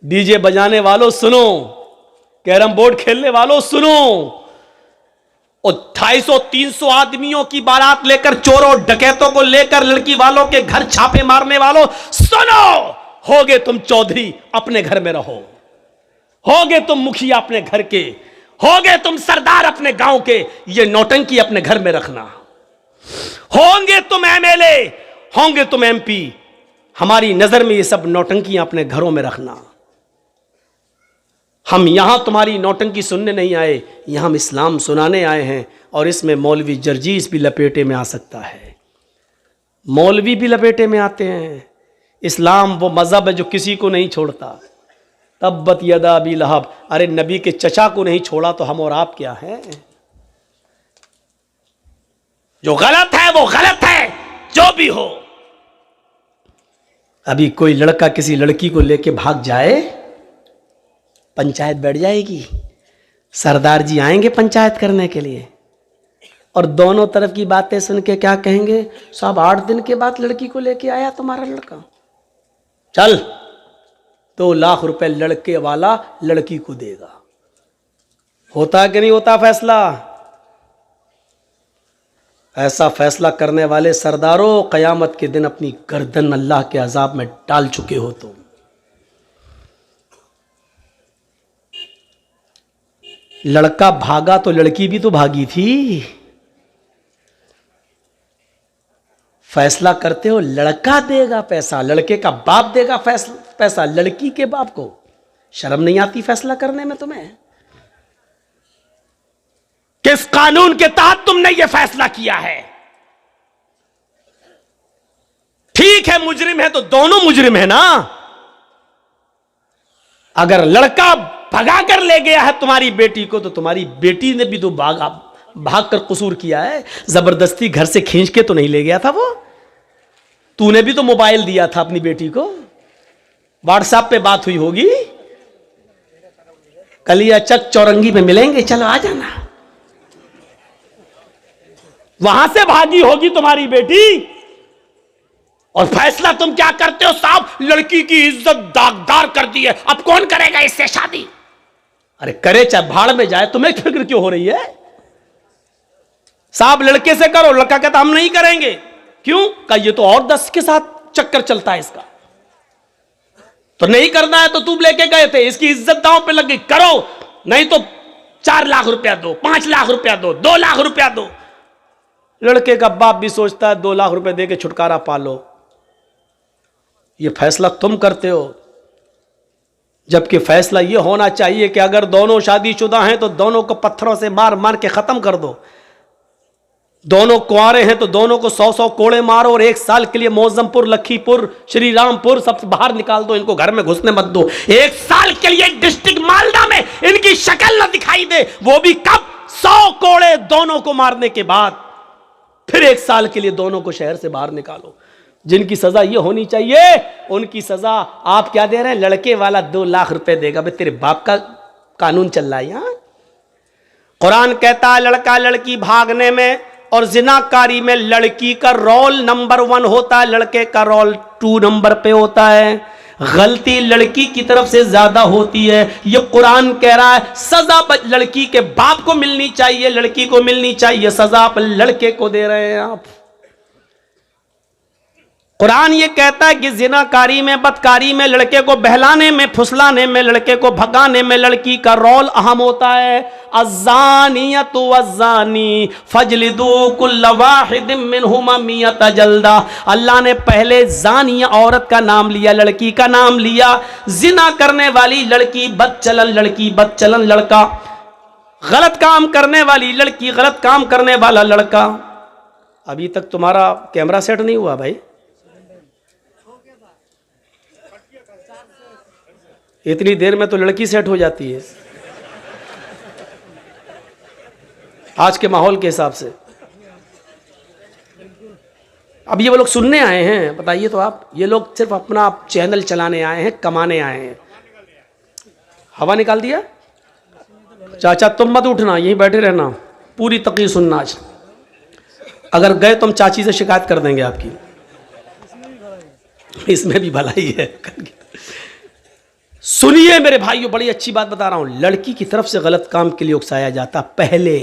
DJ बजाने वालों सुनो, कैरम बोर्ड खेलने वालों सुनो, और 250-300 आदमियों की बारात लेकर, चोरों डकैतों को लेकर, लड़की वालों के घर छापे मारने वालों सुनो, होगे तुम चौधरी अपने घर में रहो, होगे तुम मुखिया अपने घर के, होगे तुम सरदार अपने गांव के, ये नौटंकी अपने घर में रखना। होंगे तुम एमएलए, होंगे तुम एमपी, हमारी नजर में ये सब नौटंकियां अपने घरों में रखना। हम यहां तुम्हारी नौटंकी सुनने नहीं आए, यहां हम इस्लाम सुनाने आए हैं, और इसमें मौलवी जर्जीस भी लपेटे में आ सकता है, मौलवी भी लपेटे में आते हैं। इस्लाम वो मजहब है जो किसी को नहीं छोड़ता। तब्बत यदा अबी लहब, अरे नबी के चचा को नहीं छोड़ा तो हम और आप क्या हैं? जो गलत है वो गलत है, जो भी हो। अभी कोई लड़का किसी लड़की को लेके भाग जाए, पंचायत बैठ जाएगी, सरदार जी आएंगे पंचायत करने के लिए, और दोनों तरफ की बातें सुन के क्या कहेंगे? साहब 8 दिन के बाद लड़की को लेके आया तुम्हारा लड़का, चल 2 लाख रुपए लड़के वाला लड़की को देगा। होता कि नहीं होता फैसला? ऐसा फैसला करने वाले सरदारों, कयामत के दिन अपनी गर्दन अल्लाह के अजाब में डाल चुके हो तुम। लड़का भागा तो लड़की भी तो भागी थी। फैसला करते हो लड़का देगा पैसा, लड़के का बाप देगा पैसा लड़की के बाप को। शर्म नहीं आती फैसला करने में तुम्हें? किस कानून के तहत तुमने यह फैसला किया है? ठीक है मुजरिम है तो दोनों मुजरिम है ना। अगर लड़का भगा कर ले गया है तुम्हारी बेटी को, तो तुम्हारी बेटी ने भी तो भाग कर कसूर किया है। जबरदस्ती घर से खींच के तो नहीं ले गया था वो। तूने भी तो मोबाइल दिया था अपनी बेटी को, व्हाट्सएप पे बात हुई होगी, कलिया चक चौरंगी में मिलेंगे, चलो आ जाना। वहां से भागी होगी तुम्हारी बेटी, और फैसला तुम क्या करते हो? साहब लड़की की इज्जत दागदार कर दी है, अब कौन करेगा इससे शादी? अरे करे चाहे भाड़ में जाए, तुम्हें फिक्र क्यों हो रही है? साहब लड़के से करो, लड़का कहता हम नहीं करेंगे। क्यों? का ये तो और 10 के साथ चक्कर चलता है इसका, तो नहीं करना है तो तुम लेके गए थे, इसकी इज्जत दांव पे लग गई, करो नहीं तो 4 लाख रुपया दो, 5 लाख रुपया दो, 2 लाख रुपया दो। लड़के का बाप भी सोचता है 2 लाख रुपए दे के छुटकारा पालो। ये फैसला तुम करते हो, जबकि फैसला ये होना चाहिए कि अगर दोनों शादीशुदा हैं तो दोनों को पत्थरों से मार मार के खत्म कर दो। दोनों कुंवारे हैं तो दोनों को 100-100 कोड़े मारो, और 1 साल के लिए मौजमपुर, लखीपुर, श्री रामपुर सब बाहर निकाल दो, इनको घर में घुसने मत दो। 1 साल के लिए डिस्ट्रिक्ट मालदा में इनकी शक्ल न दिखाई दे, वो भी कब? 100 कोड़े दोनों को मारने के बाद। फिर 1 साल के लिए दोनों को शहर से बाहर निकालो। जिनकी सजा ये होनी चाहिए, उनकी सजा आप क्या दे रहे हैं? लड़के वाला 2 लाख रुपए देगा। भाई तेरे बाप का कानून चल रहा है यहां। कुरान कहता है लड़का लड़की भागने में और जिनाकारी में लड़की का रोल नंबर 1 होता है, लड़के का रोल 2 नंबर पे होता है। गलती लड़की की तरफ से ज्यादा होती है। ये कुरान कह रहा है सजा लड़की के बाप को मिलनी चाहिए, लड़की को मिलनी चाहिए, सजा आप लड़के को दे रहे हैं आप। कुरान ये कहता है कि जिनाकारी में, बदकारी में, लड़के को बहलाने में, फुसलाने में, लड़के को भगाने में लड़की का रोल अहम होता है। अज़्ज़ानियतु वज़्ज़ानी फजलिदू कुल्ल वाहिदिम मिनहुमा मियत जल्दा। अल्लाह ने पहले ज़ानिया औरत का नाम लिया, लड़की का नाम लिया। जिना करने वाली लड़की बदचलन लड़की, बदचलन लड़का, गलत काम करने वाली लड़की, गलत काम करने वाला लड़का। अभी तक तुम्हारा कैमरा सेट नहीं हुआ भाई? इतनी देर में तो लड़की सेट हो जाती है आज के माहौल के हिसाब से। अब ये वो लोग सुनने आए हैं, बताइए तो आप, ये लोग सिर्फ अपना चैनल चलाने आए हैं, कमाने आए हैं। हवा निकाल दिया? चाचा तुम मत उठना, यहीं बैठे रहना, पूरी तकरीर सुनना आज। अगर गए तो हम चाची से शिकायत कर देंगे आपकी। इसमें भी भलाई है। सुनिए मेरे भाइयों, बड़ी अच्छी बात बता रहा हूं। लड़की की तरफ से गलत काम के लिए उकसाया जाता, पहले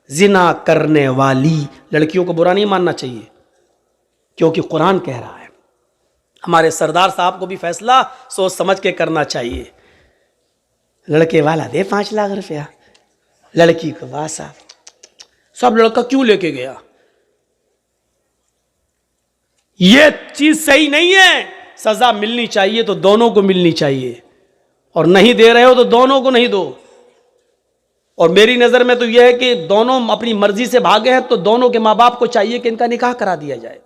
जिना करने वाली लड़कियों को बुरा नहीं मानना चाहिए, क्योंकि कुरान कह रहा है। हमारे सरदार साहब को भी फैसला सोच समझ के करना चाहिए। लड़के वाला दे 5 लाख रुपया, लड़की को वासा, सब लड़का क्यों लेके गया? यह चीज सही नहीं है। सजा मिलनी चाहिए तो दोनों को मिलनी चाहिए, और नहीं दे रहे हो तो दोनों को नहीं दो। और मेरी नजर में तो यह है कि दोनों अपनी मर्जी से भागे हैं तो दोनों के मां बाप को चाहिए कि इनका निकाह करा दिया जाए।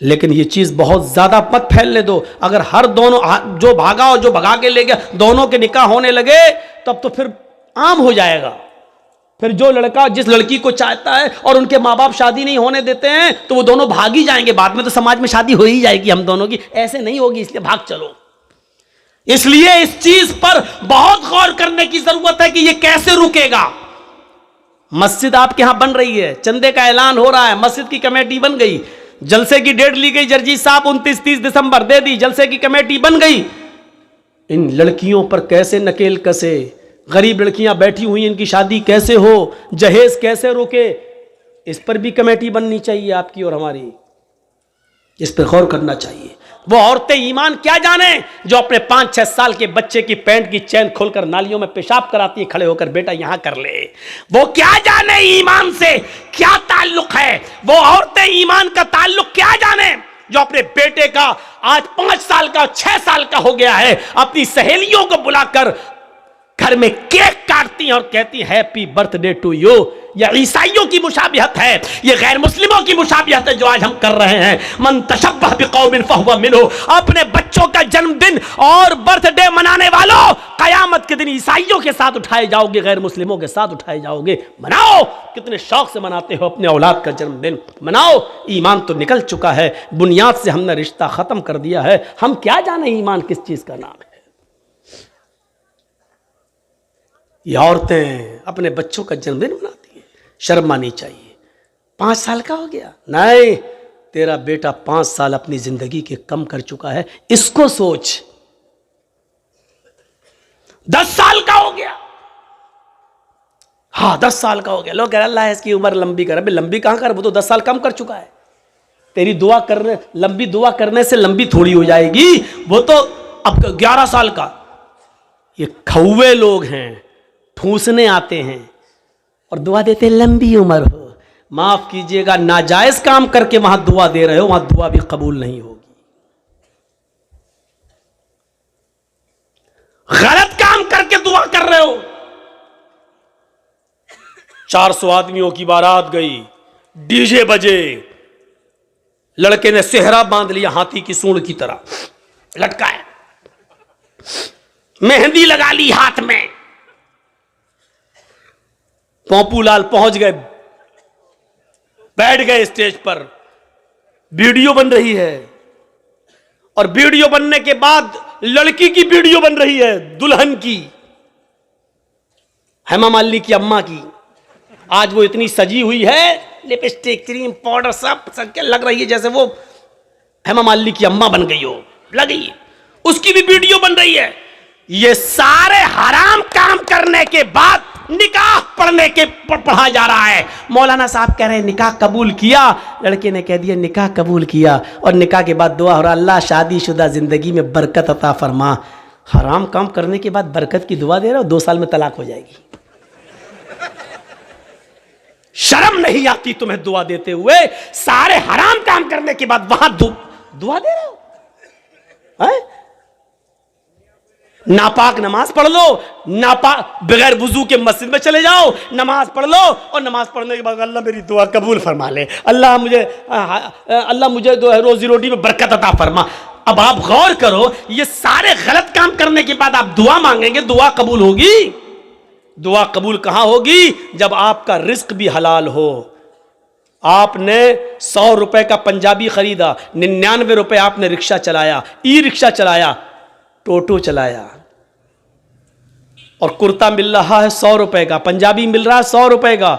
लेकिन यह चीज बहुत ज्यादा मत फैलने दो। अगर हर दोनों जो भागा और जो भगा के ले गया दोनों के निकाह होने लगे, तब तो फिर आम हो जाएगा। फिर जो लड़का जिस लड़की को चाहता है और उनके माँ बाप शादी नहीं होने देते हैं तो वो दोनों भाग ही जाएंगे। बाद में तो समाज में शादी हो ही जाएगी हम दोनों की, ऐसे नहीं होगी, इसलिए भाग चलो। इसलिए इस चीज पर बहुत गौर करने की जरूरत है कि ये कैसे रुकेगा। मस्जिद आपके यहां बन रही है, चंदे का ऐलान हो रहा है, मस्जिद की कमेटी बन गई, जलसे की डेट ली गई, जर्जी साहब 29-30 दिसंबर दे दी, जलसे की कमेटी बन गई। इन लड़कियों पर कैसे नकेल कसे, गरीब लड़कियां बैठी हुई, इनकी शादी कैसे हो, जहेज कैसे रोके, इस पर भी कमेटी बननी चाहिए आपकी और हमारी। इस पर गौर करना चाहिए। वो औरतें ईमान क्या जाने जो अपने 5-6 साल के बच्चे की पैंट की चैन खोलकर नालियों में पेशाब कराती है खड़े होकर, बेटा यहां कर ले। वो क्या जाने ईमान से क्या ताल्लुक है। वो औरतें ईमान का ताल्लुक क्या जाने जो अपने बेटे का आज 5 साल का 6 साल का हो गया है, अपनी सहेलियों को बुलाकर घर में केक काटती हैं और कहती हैं हैप्पी बर्थडे टू यू। यह ईसाइयों की मुशाबिहत है, यह गैर मुस्लिमों की मुशाबिहत है जो आज हम कर रहे हैं। मन तशब्बह बिकौमिन फहुवा मिन्हु। अपने बच्चों का जन्मदिन और बर्थडे मनाने वालों, कयामत के दिन ईसाइयों के साथ उठाए जाओगे, गैर मुस्लिमों के साथ उठाए जाओगे। मनाओ, कितने शौक से मनाते हो अपने औलाद का जन्मदिन, मनाओ। ईमान तो निकल चुका है, बुनियाद से हमने रिश्ता खत्म कर दिया है। हम क्या जाने ईमान किस चीज का नाम है। ये औरतें अपने बच्चों का जन्मदिन मनाती हैं, शर्म आनी चाहिए। 5 साल का हो गया, नहीं, तेरा बेटा 5 साल अपनी जिंदगी के कम कर चुका है, इसको सोच। 10 साल का हो गया, हाँ 10 साल का हो गया, लोग कह रहे अल्लाह इसकी उम्र लंबी कर। लंबी कहां कर, वो तो 10 साल कम कर चुका है। तेरी दुआ करने, लंबी दुआ करने से लंबी थोड़ी हो जाएगी। वो तो अब 11 साल का। ये खौवे लोग हैं, ठूसने आते हैं और दुआ देते हैं लंबी उम्र हो। माफ कीजिएगा, नाजायज काम करके वहां दुआ दे रहे हो, वहां दुआ भी कबूल नहीं होगी। गलत काम करके दुआ कर रहे हो। 400 आदमियों की बारात गई, डीजे बजे, लड़के ने सेहरा बांध लिया हाथी की सूंड की तरह लटकाया, मेहंदी लगा ली हाथ में। पोंपूलाल पहुंच गए, बैठ गए स्टेज पर, वीडियो बन रही है। और वीडियो बनने के बाद लड़की की वीडियो बन रही है, दुल्हन की, हेमा मालिनी की अम्मा की। आज वो इतनी सजी हुई है, लिपस्टिक, क्रीम, पाउडर सब लग रही है जैसे वो हेमा मालिनी की अम्मा बन गई हो, लगी। उसकी भी वीडियो बन रही है। ये सारे हराम काम करने के बाद निकाह पढ़ने के पढ़ा जा रहा है। मौलाना साहब कह रहे हैं निकाह कबूल किया, लड़के ने कह दिया निकाह कबूल किया, और निकाह के बाद दुआ हो रहा अल्लाह शादीशुदा जिंदगी में बरकत अता फरमा। हराम काम करने के बाद बरकत की दुआ दे रहे हो, 2 साल में तलाक हो जाएगी। शर्म नहीं आती तुम्हें दुआ देते हुए? सारे हराम काम करने के बाद वहां दुआ दे रहे हो? नापाक नमाज पढ़ लो, नापाक बगैर वुजू के मस्जिद में चले जाओ, नमाज पढ़ लो, और नमाज पढ़ने के बाद अल्लाह मेरी दुआ कबूल फरमा ले, अल्लाह मुझे जो है रोजी रोटी में बरकत अता फरमा। अब आप गौर करो, ये सारे गलत काम करने के बाद आप दुआ मांगेंगे, दुआ कबूल होगी? दुआ कबूल कहां होगी? जब आपका रिस्क भी हलाल हो। आपने 100 रुपए का पंजाबी खरीदा, 99 रुपए आपने रिक्शा चलाया, ई रिक्शा चलाया, टोटो चलाया, और कुर्ता मिल रहा है 100 रुपए का, पंजाबी मिल रहा है 100 रुपए का,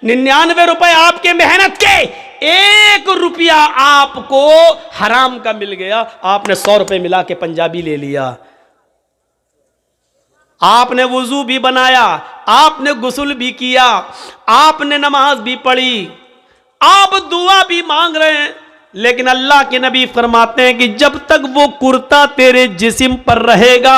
99 रुपए आपके मेहनत के 1 रुपया आपको हराम का मिल गया, आपने 100 रुपए मिला के पंजाबी ले लिया, आपने वुजू भी बनाया, आपने गुस्ल भी किया, आपने नमाज भी पढ़ी, आप दुआ भी मांग रहे हैं, लेकिन अल्लाह के नबी फरमाते हैं कि जब तक वो कुर्ता तेरे जिस्म पर रहेगा,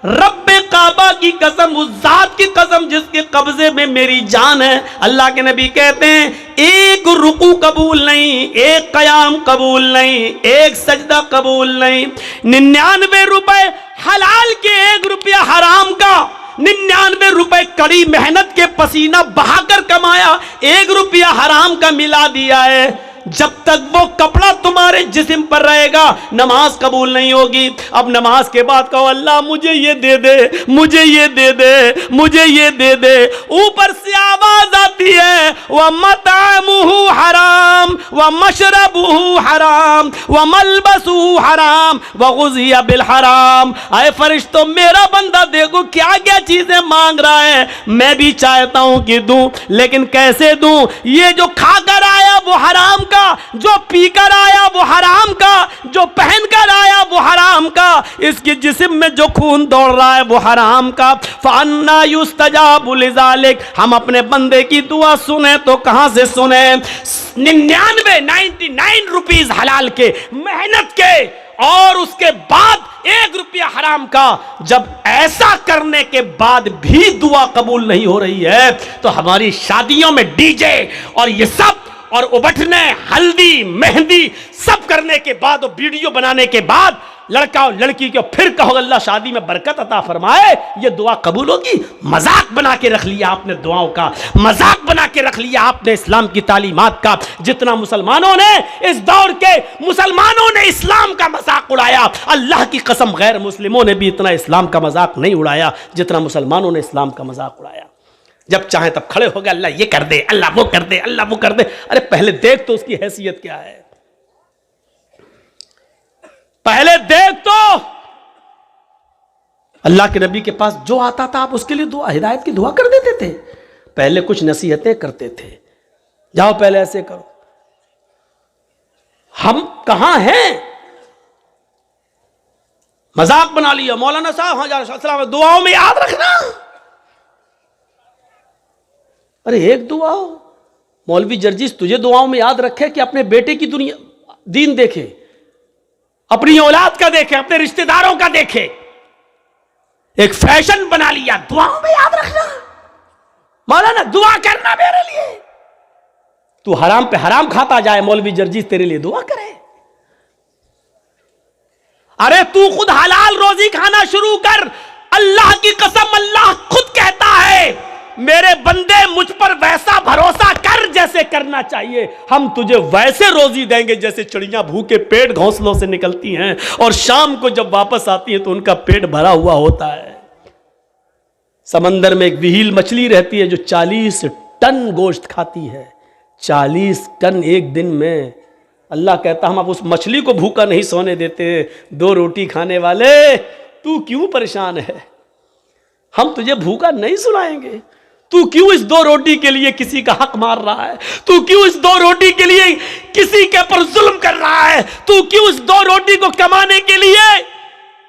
रब्बे काबा की कसम, उस जात की कसम जिसके कब्जे में मेरी जान है, अल्लाह के नबी कहते हैं 1 रुकू कबूल नहीं, 1 कयाम कबूल नहीं, 1 सजदा कबूल नहीं। 99 रुपए हलाल के, 1 रुपया हराम का, 99 रुपए कड़ी मेहनत के पसीना बहाकर कमाया, 1 रुपया हराम का मिला दिया है। जब तक वो कपड़ा तुम्हारे जिस्म पर रहेगा, नमाज कबूल नहीं होगी। अब नमाज के बाद कहो अल्लाह मुझे ये दे दे, मुझे ये दे दे, मुझे ये दे दे, ऊपर से आवाज आती है व मतअमुहु हराम व मशरबुहु हराम व मलबसुहु हराम व गुज़िया बिल हराम। आए फरिश्तों, मेरा बंदा देखो क्या क्या चीजें मांग रहा है, मैं भी चाहता हूं कि दूं, लेकिन कैसे दूं? ये जो खाकर आया वो हराम का, जो पीकर आया वो हराम का, जो पहनकर आया वो हराम का, इसके जिस्म में जो खून दौड़ रहा है वो हराम का। फअन्ना युस्तजाबु लिज़ालिक, हम अपने बंदे की दुआ सुने तो कहां से सुने? 99 रुपीस हलाल के, मेहनत के, और उसके बाद 1 रुपया हराम का। जब ऐसा करने के बाद भी दुआ कबूल नहीं हो रही है, तो हमारी शादियों में डीजे और ये सब और उबटने, हल्दी, मेहंदी सब करने के बाद और वीडियो बनाने के बाद लड़का और लड़की को फिर कहो अल्लाह शादी में बरकत अता फरमाए, ये दुआ कबूल होगी? मजाक बना के रख लिया आपने दुआओं का, मजाक बना के रख लिया आपने इस्लाम की तालीमात का। जितना मुसलमानों ने, इस दौर के मुसलमानों ने इस्लाम का मजाक उड़ाया, अल्लाह की कसम गैर मुस्लिमों ने भी इतना इस्लाम का मजाक नहीं उड़ाया जितना मुसलमानों ने इस्लाम का मजाक उड़ाया। जब चाहे तब खड़े हो गए, अल्लाह ये कर दे, अल्लाह वो कर दे, अल्लाह वो कर दे। अरे पहले देख तो उसकी हैसियत क्या है, पहले देख तो। अल्लाह के नबी के पास जो आता था आप उसके लिए दुआ, हिदायत की दुआ कर देते थे। पहले कुछ नसीहतें करते थे, जाओ पहले ऐसे करो। हम कहां हैं? मजाक बना लिया। मौलाना साहब हाँ दुआओं में याद रखना। अरे एक दुआ हो, मौलवी जर्जिस तुझे दुआओं में याद रखे कि अपने बेटे की दुनिया दीन देखे, अपनी औलाद का देखे, अपने रिश्तेदारों का देखे। एक फैशन बना लिया, दुआओं में याद रखना, मौलाना दुआ करना मेरे लिए। तू हराम पे हराम खाता जाए, मौलवी जर्जिस तेरे लिए दुआ करे। अरे तू खुद हलाल रोजी खाना शुरू कर। अल्लाह की कसम, अल्लाह खुद कहता है मेरे बंदे मुझ पर वैसा भरोसा कर जैसे करना चाहिए, हम तुझे वैसे रोजी देंगे जैसे चिड़ियां भूखे पेट घोंसलों से निकलती हैं और शाम को जब वापस आती हैं तो उनका पेट भरा हुआ होता है। समंदर में एक विहील मछली रहती है जो 40 टन गोश्त खाती है, 40 टन एक दिन में। अल्लाह कहता हम अब उस मछली को भूखा नहीं सोने देते। 2 रोटी खाने वाले, तू क्यों परेशान है? हम तुझे भूखा नहीं सुलाएंगे। तू क्यों इस 2 रोटी के लिए किसी का हक मार रहा है? तू क्यों इस 2 रोटी के लिए किसी के पर जुल्म कर रहा है? तू क्यों इस 2 रोटी को कमाने के लिए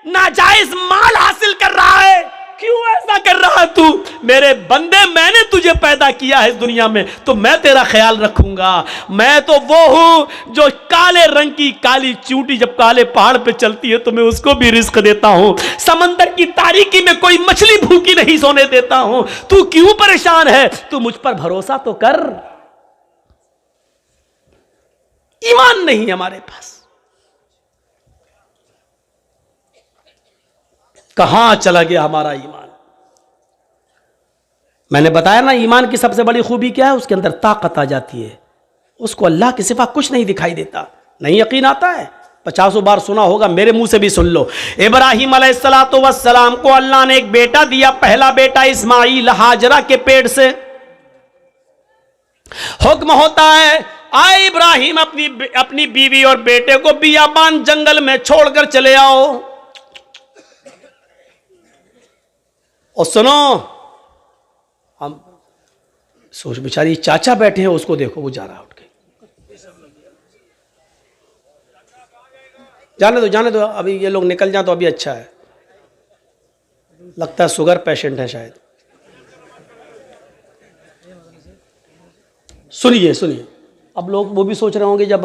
नाजायज माल हासिल कर रहा है? क्यों ऐसा कर रहा है तू? मेरे बंदे, मैंने तुझे पैदा किया है इस दुनिया में तो मैं तेरा ख्याल रखूंगा। मैं तो वो हूं जो काले रंग की काली चूंटी जब काले पहाड़ पे चलती है तो मैं उसको भी रिस्क देता हूं। समंदर की तारीकी में कोई मछली भूखी नहीं सोने देता हूं। तू क्यों परेशान है? तू मुझ पर भरोसा तो कर। ईमान नहीं हमारे पास। कहां चला गया हमारा ईमान? मैंने बताया ना, ईमान की सबसे बड़ी खूबी क्या है? उसके अंदर ताकत आ जाती है। उसको अल्लाह के सिवा कुछ नहीं दिखाई देता। नहीं यकीन आता है? 50 बार सुना होगा, मेरे मुंह से भी सुन लो। इब्राहिम अलैहिस्सलातु वस्सलाम को अल्लाह ने एक बेटा दिया, पहला बेटा इस्माइल, हाजरा के पेट से। हुक्म होता है आए इब्राहिम अपनी बीवी और बेटे को बियाबान जंगल में छोड़कर चले आओ। और सुनो, हम सोच बेचारी चाचा बैठे हैं, उसको देखो वो जा रहा उठ के। जाने दो, अभी ये लोग निकल जाए तो अभी अच्छा है। लगता है शुगर पेशेंट है शायद। सुनिए, अब लोग वो भी सोच रहे होंगे जब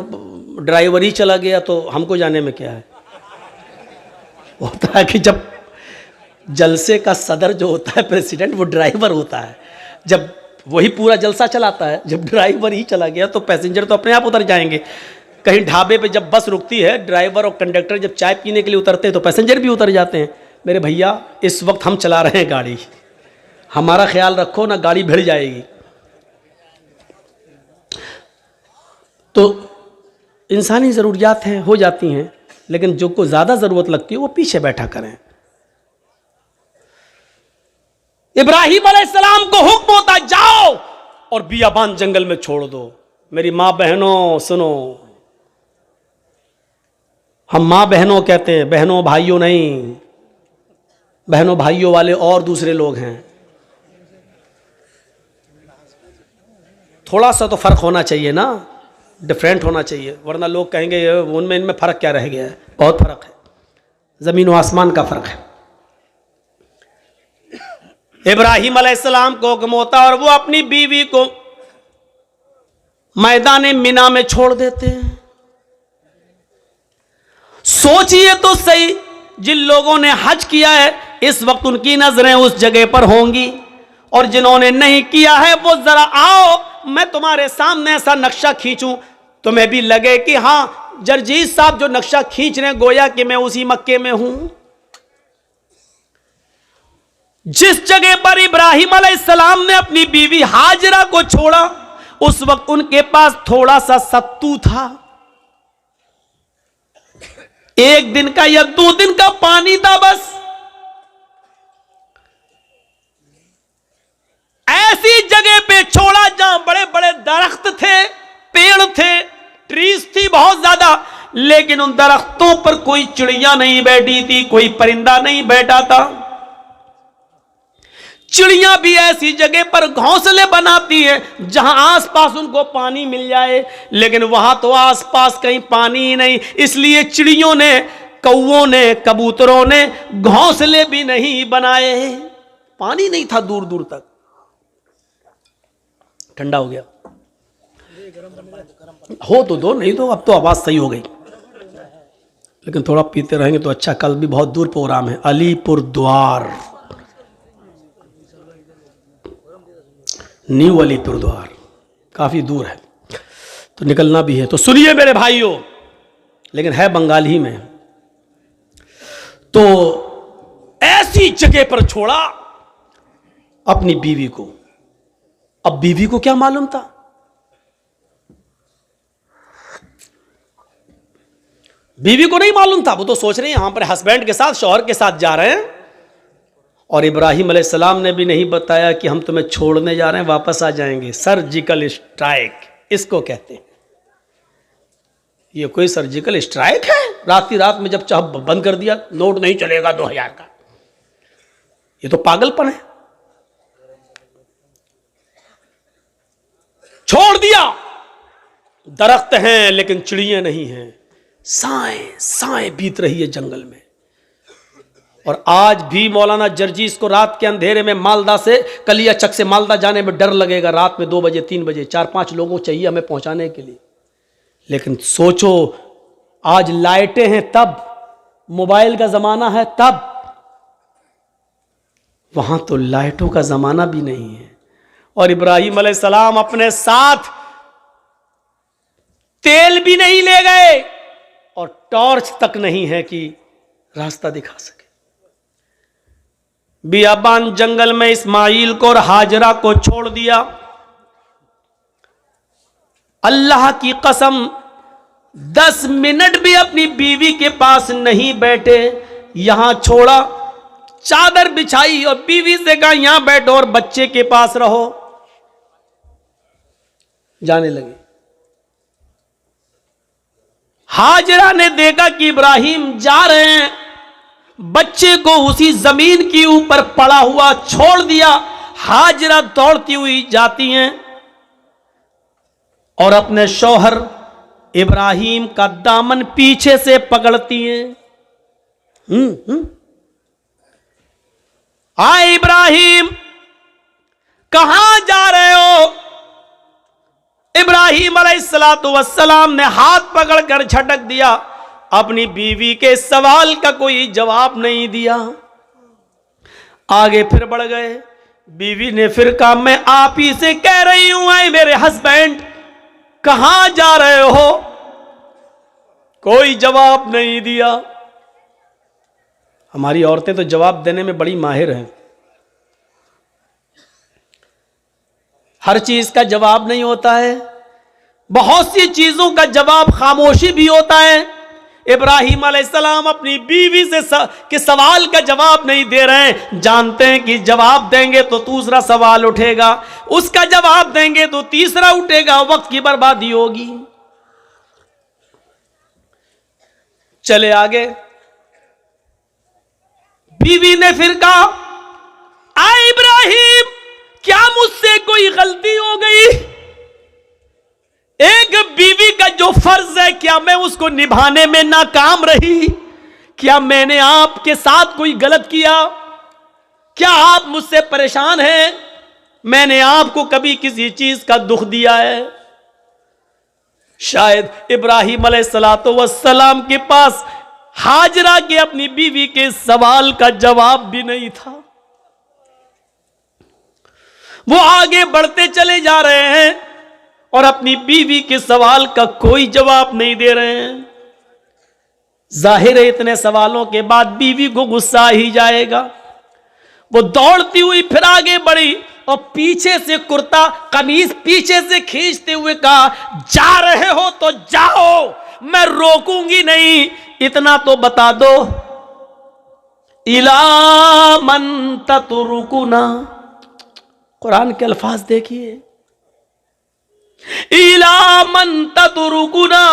ड्राइवर ही चला गया तो हमको जाने में क्या है। होता है कि जब जलसे का सदर जो होता है प्रेसिडेंट, वो ड्राइवर होता है। जब वही पूरा जलसा चलाता है, जब ड्राइवर ही चला गया तो पैसेंजर तो अपने आप उतर जाएंगे। कहीं ढाबे पे जब बस रुकती है, ड्राइवर और कंडक्टर जब चाय पीने के लिए उतरते हैं तो पैसेंजर भी उतर जाते हैं। मेरे भैया, इस वक्त हम चला रहे हैं गाड़ी, हमारा ख्याल रखो ना, गाड़ी भिड़ जाएगी। तो इंसानी ज़रूरियात हैं, हो जाती हैं, लेकिन जो को ज़्यादा ज़रूरत लगती है वो पीछे बैठा करें। इब्राहिम अलैहिस्सलाम को हुक्म होता, जाओ और बियाबान जंगल में छोड़ दो। मेरी माँ बहनों सुनो, हम माँ बहनों कहते हैं, बहनों भाइयों नहीं। बहनों भाइयों वाले और दूसरे लोग हैं। थोड़ा सा तो फर्क होना चाहिए ना, डिफरेंट होना चाहिए, वरना लोग कहेंगे उनमें इनमें फ़र्क क्या रह गया है। बहुत फ़र्क है, ज़मीन व आसमान का फ़र्क है। इब्राहिम अलैहिस्सलाम को हुक्म होता और वो अपनी बीवी को मैदान मिना में छोड़ देते हैं। सोचिए तो सही, जिन लोगों ने हज किया है इस वक्त उनकी नजरें उस जगह पर होंगी, और जिन्होंने नहीं किया है वो जरा आओ, मैं तुम्हारे सामने ऐसा नक्शा खींचूं, तुम्हें भी लगे कि हां जरजीत साहब जो नक्शा खींच रहे हैं गोया कि मैं उसी मक्के में हूं। जिस जगह पर इब्राहिम अलैहिस्सलाम ने अपनी बीवी हाजरा को छोड़ा, उस वक्त उनके पास थोड़ा सा सत्तू था, 1 दिन का या 2 दिन का पानी था बस। ऐसी जगह पे छोड़ा जहां बड़े बड़े दरख्त थे, पेड़ थे, ट्रीज थी बहुत ज्यादा, लेकिन उन दरख्तों पर कोई चिड़िया नहीं बैठी थी, कोई परिंदा नहीं बैठा था। चिड़िया भी ऐसी जगह पर घोंसले बनाती हैं जहां आसपास उनको पानी मिल जाए, लेकिन वहां तो आसपास कहीं पानी ही नहीं। इसलिए चिड़ियों ने, कौओं ने, कबूतरों ने घोंसले भी नहीं बनाए। पानी नहीं था दूर दूर तक। ठंडा हो गया, हो तो दो, नहीं तो अब तो आवाज सही हो गई, लेकिन थोड़ा पीते रहेंगे तो अच्छा। कल भी बहुत दूर प्रोग्राम है, अलीपुर द्वार, न्यू अलीपुर द्वार, काफी दूर है तो निकलना भी है। तो सुनिए मेरे भाइयों, लेकिन है बंगाल ही में। तो ऐसी जगह पर छोड़ा अपनी बीवी को। अब बीवी को क्या मालूम था? बीवी को नहीं मालूम था, वो तो सोच रही है यहां पर हस्बैंड के साथ, शौहर के साथ जा रहे हैं, और इब्राहिम अलैहिस्सलाम ने भी नहीं बताया कि हम तुम्हें छोड़ने जा रहे हैं, वापस आ जाएंगे। सर्जिकल स्ट्राइक इसको कहते हैं। ये कोई सर्जिकल स्ट्राइक है? रात ही रात में जब चाह बंद कर दिया, नोट नहीं चलेगा 2000 का, ये तो पागलपन है। छोड़ दिया, दरख्त हैं लेकिन चिड़ियां नहीं हैं, साएं साएं बीत रही है जंगल में। और आज भी मौलाना जर्जीस को रात के अंधेरे में मालदा से, कलियाचक से मालदा जाने में डर लगेगा। रात में 2 बजे 3 बजे 4-5 लोगों चाहिए हमें पहुंचाने के लिए। लेकिन सोचो, आज लाइटें हैं तब, मोबाइल का जमाना है तब, वहां तो लाइटों का जमाना भी नहीं है। और इब्राहिम अलैहिस्सलाम अपने साथ तेल भी नहीं ले गए और टॉर्च तक नहीं है कि रास्ता दिखा सके। बियाबान जंगल में इस्माइल को और हाजरा को छोड़ दिया। अल्लाह की कसम 10 मिनट भी अपनी बीवी के पास नहीं बैठे, यहां छोड़ा, चादर बिछाई और बीवी से कहा यहां बैठो और बच्चे के पास रहो। जाने लगे। हाजरा ने देखा कि इब्राहिम जा रहे हैं, बच्चे को उसी जमीन के ऊपर पड़ा हुआ छोड़ दिया। हाजरा दौड़ती हुई जाती हैं और अपने शौहर इब्राहिम का दामन पीछे से पकड़ती हैं। आए इब्राहिम, कहां जा रहे हो? इब्राहिम अलैहिस्सलातु वस्सलाम ने हाथ पकड़कर झटक दिया। अपनी बीवी के सवाल का कोई जवाब नहीं दिया। आगे फिर बढ़ गए। बीवी ने फिर कहा, मैं आप ही से कह रही हूं, आए मेरे हस्बैंड, कहां जा रहे हो? कोई जवाब नहीं दिया। हमारी औरतें तो जवाब देने में बड़ी माहिर हैं। हर चीज का जवाब नहीं होता है, बहुत सी चीजों का जवाब खामोशी भी होता है। इब्राहिम अलैहिस्सलाम अपनी बीवी से के सवाल का जवाब नहीं दे रहे हैं। जानते हैं कि जवाब देंगे तो दूसरा सवाल उठेगा, उसका जवाब देंगे तो तीसरा उठेगा, वक्त की बर्बादी होगी। चले आगे। बीवी ने फिर कहा, आ इब्राहिम, क्या मुझसे कोई गलती हो गई? एक बीवी का जो फर्ज है, क्या मैं उसको निभाने में नाकाम रही? क्या मैंने आपके साथ कोई गलत किया? क्या आप मुझसे परेशान हैं? मैंने आपको कभी किसी चीज का दुख दिया है? शायद इब्राहिम अलैहिस्सलातु वस्सलाम के पास हाजरा के अपनी बीवी के सवाल का जवाब भी नहीं था। वो आगे बढ़ते चले जा रहे हैं और अपनी बीवी के सवाल का कोई जवाब नहीं दे रहे हैं। जाहिर है इतने सवालों के बाद बीवी को गुस्सा ही जाएगा। वो दौड़ती हुई फिर आगे बढ़ी और पीछे से कुर्ता कमीज पीछे से खींचते हुए कहा, जा रहे हो तो जाओ, मैं रोकूंगी नहीं। इतना तो बता दो, इला मन ततरुकुना। कुरान के अल्फाज देखिए, इला मन ततरुकुना,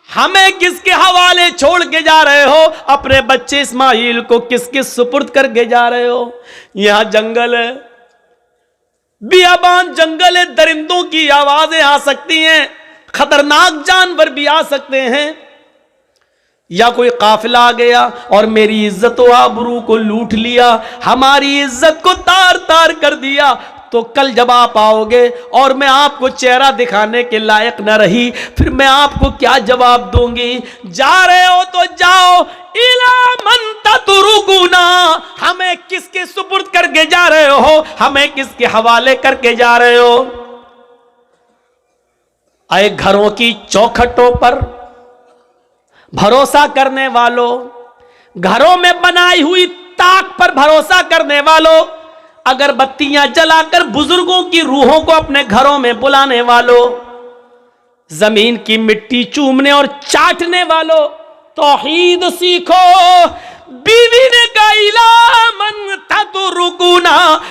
हमें किसके हवाले छोड़ के जा रहे हो? अपने बच्चे इस्माइल को किसके सुपुर्द करके जा रहे हो? यहां जंगल है, बियाबान जंगल है, दरिंदों की आवाजें आ सकती हैं, खतरनाक जानवर भी आ सकते हैं, या कोई काफिला आ गया और मेरी इज्जत व आबरू को लूट लिया, हमारी इज्जत को तार तार कर दिया। तो कल जब आप आओगे और मैं आपको चेहरा दिखाने के लायक न रही, फिर मैं आपको क्या जवाब दूंगी? जा रहे हो तो जाओ, इला मन ततरुकुना, हमें किसके सुपुर्द करके जा रहे हो? हमें किसके हवाले करके जा रहे हो? आए घरों की चौखटों पर भरोसा करने वालों, घरों में बनाई हुई ताक पर भरोसा करने वालों, अगरबत्तियां जलाकर बुजुर्गों की रूहों को अपने घरों में बुलाने वालों, जमीन की मिट्टी चूमने और चाटने वालों, तौहीद सीखो। बीवी ने कहा, इला मन ततरुकुना,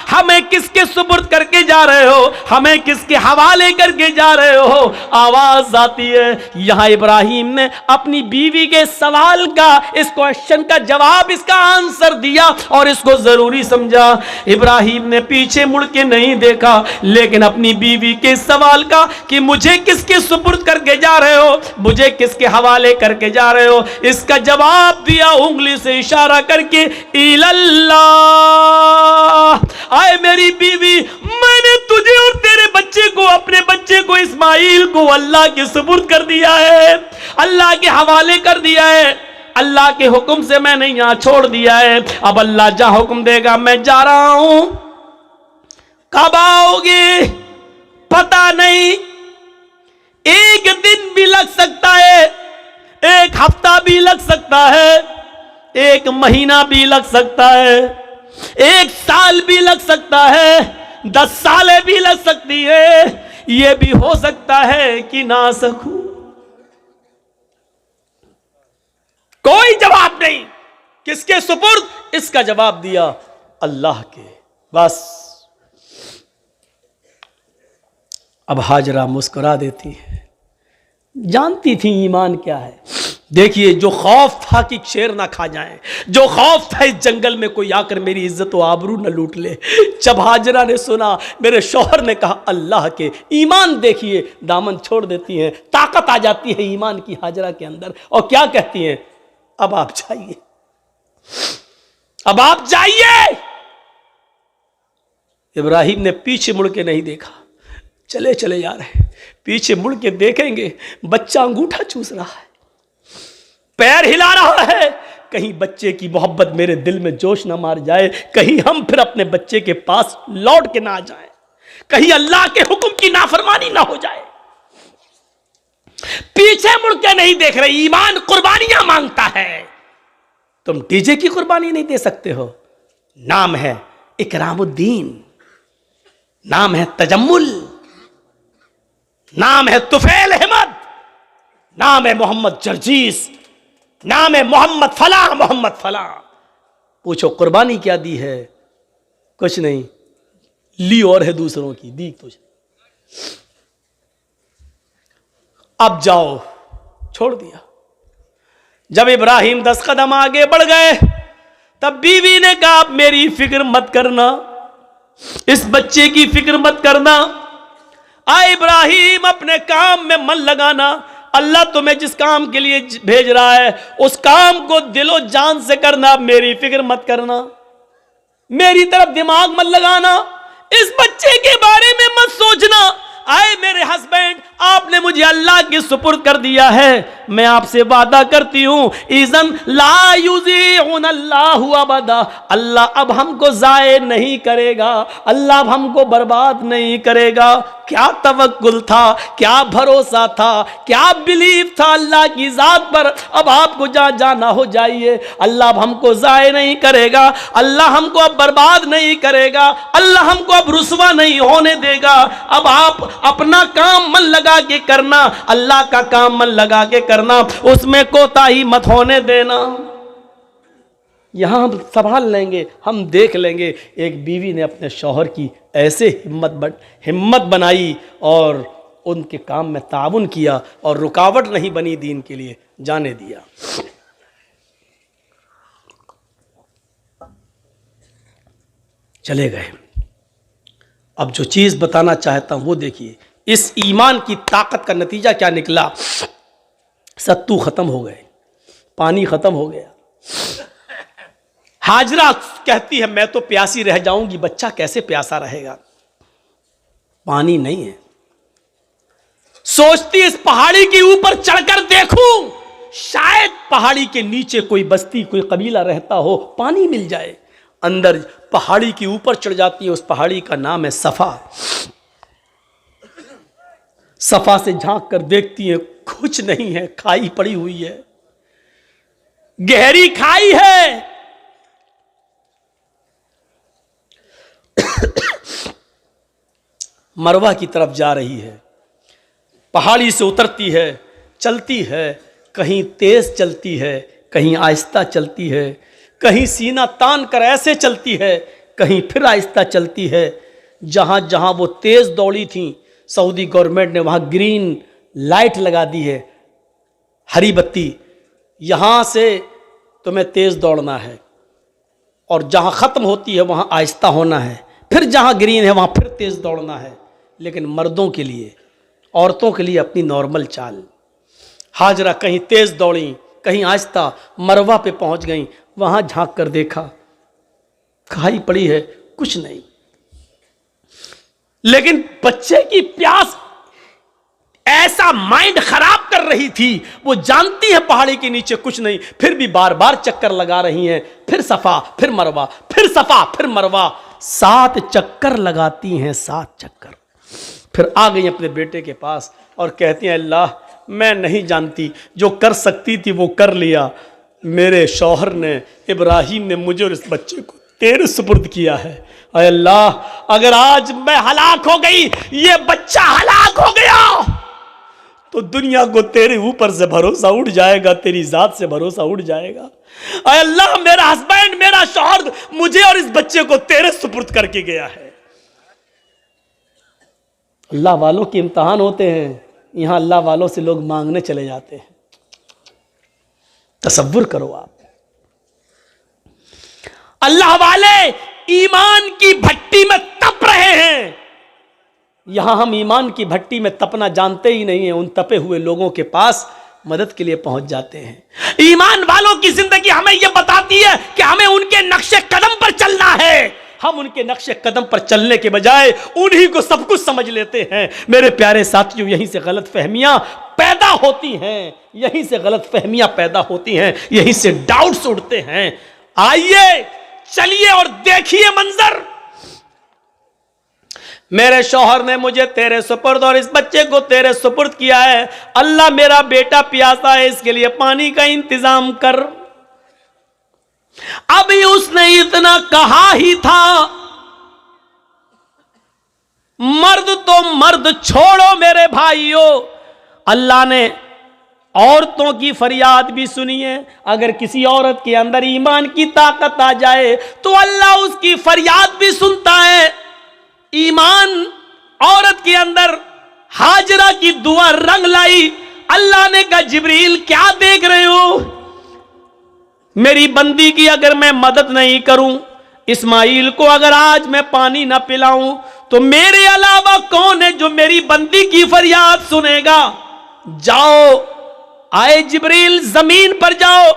हमें किसके सुपुर्द करके जा रहे हो? हमें किसके हवाले करके जा रहे हो? आवाज आती है। यहां इब्राहिम ने अपनी बीवी के सवाल का, इस क्वेश्चन का जवाब, इसका आंसर दिया और इसको जरूरी समझा। इब्राहिम ने पीछे मुड़ के नहीं देखा, लेकिन अपनी बीवी के सवाल का कि मुझे किसके सुपुर्द करके जा रहे हो, मुझे किसके हवाले करके जा रहे हो, इसका जवाब दिया उंगली से इशारा करके, इल्लल्लाह। आए मेरी बीवी, मैंने तुझे और तेरे बच्चे को, अपने बच्चे को इस्माइल को अल्लाह के सुपुर्द कर दिया है, अल्लाह के हवाले कर दिया है। अल्लाह के हुक्म से मैंने यहां छोड़ दिया है। अब अल्लाह जहां हुक्म देगा मैं जा रहा हूं। कब आओगे पता नहीं, एक दिन भी लग सकता है, एक हफ्ता भी लग सकता है, एक महीना भी लग सकता है, एक साल भी लग सकता है, 10 सालें भी लग सकती है, यह भी हो सकता है कि ना सकूं। कोई जवाब नहीं, किसके सुपुर्द? इसका जवाब दिया अल्लाह के। बस अब हाजरा मुस्कुरा देती है, जानती थी ईमान क्या है। देखिए, जो खौफ था कि शेर ना खा जाए, जो खौफ था इस जंगल में कोई आकर मेरी इज्जत व आबरू न लूट ले, जब हाजरा ने सुना मेरे शौहर ने कहा अल्लाह के, ईमान देखिए, दामन छोड़ देती हैं, ताकत आ जाती है ईमान की हाजरा के अंदर, और क्या कहती हैं, अब आप जाइए, अब आप जाइए। इब्राहिम ने पीछे मुड़ के नहीं देखा, चले चले जा रहे, पीछे मुड़ के देखेंगे बच्चा अंगूठा चूस रहा है, पैर हिला रहा है, कहीं बच्चे की मोहब्बत मेरे दिल में जोश ना मार जाए, कहीं हम फिर अपने बच्चे के पास लौट के ना आ जाए, कहीं अल्लाह के हुक्म की नाफरमानी ना हो जाए। पीछे मुड़ के नहीं देख रहे, ईमान कुर्बानियां मांगता है। तुम डीजे की कुर्बानी नहीं दे सकते हो। नाम है इकरामुद्दीन, नाम है तजम्मुल, नाम है तुफैल अहमद, नाम है मोहम्मद जर्जीस, नाम है मोहम्मद फला मोहम्मद फला। पूछो कुर्बानी क्या दी है? कुछ नहीं, ली और है दूसरों की, दी तुझे। अब जाओ, छोड़ दिया। जब इब्राहिम 10 कदम आगे बढ़ गए, तब बीवी ने कहा मेरी फिक्र मत करना, इस बच्चे की फिक्र मत करना, आ इब्राहिम अपने काम में मन लगाना, अल्लाह तुम्हें जिस काम के लिए भेज रहा है उस काम को दिलो जान से करना, मेरी फिक्र मत करना, मेरी तरफ दिमाग मत लगाना, इस बच्चे के बारे में मत सोचना। आए मेरे हस्बैंड, आपने मुझे अल्लाह के सुपुर्द कर दिया है, मैं आपसे वादा करती हूं, इज़न ला युज़ीउन अल्लाहु अबदा, अल्लाह अब हमको ज़ाये नहीं करेगा, अल्लाह अब हमको बर्बाद नहीं करेगा। क्या तवक्कुल था, क्या भरोसा था, क्या बिलीव था अल्लाह की ज़ात पर। अब आपको जहाँ जाना हो जाइए, अल्लाह अब हमको ज़ाये नहीं करेगा, अल्लाह हमको अब बर्बाद नहीं करेगा, अल्लाह हमको अब रुसवा नहीं होने देगा। अब आप अपना काम मन लगा के करना, अल्लाह का काम मन लगा के करना, उसमें कोताही मत होने देना। यहां हम संभाल लेंगे, हम देख लेंगे। एक बीवी ने अपने शौहर की ऐसे हिम्मत बनाई और उनके काम में ताउन किया और रुकावट नहीं बनी, दीन के लिए जाने दिया। चले गए। अब जो चीज बताना चाहता हूं वो देखिए, इस ईमान की ताकत का नतीजा क्या निकला। सत्तू खत्म हो गए, पानी खत्म हो गया। हाजरा कहती है मैं तो प्यासी रह जाऊंगी, बच्चा कैसे प्यासा रहेगा, पानी नहीं है। सोचती इस पहाड़ी के ऊपर चढ़कर देखूं, शायद पहाड़ी के नीचे कोई बस्ती, कोई कबीला रहता हो, पानी मिल जाए। अंदर पहाड़ी के ऊपर चढ़ जाती है, उस पहाड़ी का नाम है सफा। सफा से झांक कर देखती है, कुछ नहीं है, खाई पड़ी हुई है, गहरी खाई है। मरवा की तरफ जा रही है, पहाड़ी से उतरती है, चलती है, कहीं तेज चलती है, कहीं आहिस्ता चलती है, कहीं सीना तान कर ऐसे चलती है, कहीं फिर आहिस्ता चलती है। जहां जहां वो तेज दौड़ी थी, सऊदी गवर्नमेंट ने वहां ग्रीन लाइट लगा दी है, हरी बत्ती, यहां से तुम्हें तेज दौड़ना है, और जहां खत्म होती है वहां आहिस्ता होना है, फिर जहां ग्रीन है वहां फिर तेज दौड़ना है। लेकिन मर्दों के लिए, औरतों के लिए अपनी नॉर्मल चाल। हाजरा कहीं तेज दौड़ी, कहीं आहिस्ता, मरवा पे पहुंच गई, वहां झांक कर देखा, खाई पड़ी है, कुछ नहीं। लेकिन बच्चे की प्यास ऐसा माइंड खराब कर रही थी, वो जानती है पहाड़ी के नीचे कुछ नहीं, फिर भी बार बार चक्कर लगा रही हैं, फिर सफा फिर मरवा, फिर सफा फिर मरवा, 7 चक्कर लगाती हैं, 7 चक्कर। फिर आ गई अपने बेटे के पास और कहती हैं अल्लाह, मैं नहीं जानती, जो कर सकती थी वो कर लिया, मेरे शौहर ने, इब्राहिम ने मुझे और इस बच्चे को तेरे सुपुर्द किया है। अय अल्लाह, अगर आज मैं हलाक हो गई, ये बच्चा हलाक हो गया, तो दुनिया को तेरे ऊपर से भरोसा उड़ जाएगा, तेरी जात से भरोसा उड़ जाएगा। अय अल्लाह, मेरा हस्बैंड, मेरा शौहर मुझे और इस बच्चे को तेरे सुपुर्द करके गया है। अल्लाह वालों के इम्तिहान होते हैं, यहां अल्लाह वालों से लोग मांगने चले जाते हैं। तसव्वुर करो आप। अल्लाह वाले ईमान की भट्टी में तप रहे हैं, यहां हम ईमान की भट्टी में तपना जानते ही नहीं है, उन तपे हुए लोगों के पास मदद के लिए पहुंच जाते हैं। ईमान वालों की जिंदगी हमें यह बताती है कि हमें उनके नक्शे कदम पर चलना है। हम उनके नक्शे कदम पर चलने के बजाय उन्हीं को सब कुछ समझ लेते हैं। मेरे प्यारे साथियों, यहीं से गलत फहमियां पैदा होती हैं, यहीं से गलत फहमियां पैदा होती हैं, यहीं से डाउट्स उठते हैं। आइए चलिए और देखिए मंजर। मेरे शौहर ने मुझे तेरे सुपुर्द और इस बच्चे को तेरे सुपुर्द किया है। अल्लाह मेरा बेटा प्यासा है, इसके लिए पानी का इंतजाम कर। अभी उसने इतना कहा ही था, मर्द तो मर्द छोड़ो मेरे भाइयों, अल्लाह ने औरतों की फरियाद भी सुनी है। अगर किसी औरत के अंदर ईमान की ताकत आ जाए तो अल्लाह उसकी फरियाद भी सुनता है। ईमान औरत के अंदर हाजरा की दुआ रंग लाई। अल्लाह ने कहा जिब्रील क्या देख रहे हो, मेरी बंदी की अगर मैं मदद नहीं करूं, इस्माइल को अगर आज मैं पानी ना पिलाऊं, तो मेरे अलावा कौन है जो मेरी बंदी की फरियाद सुनेगा। जाओ, आए जिब्रील जमीन पर जाओ,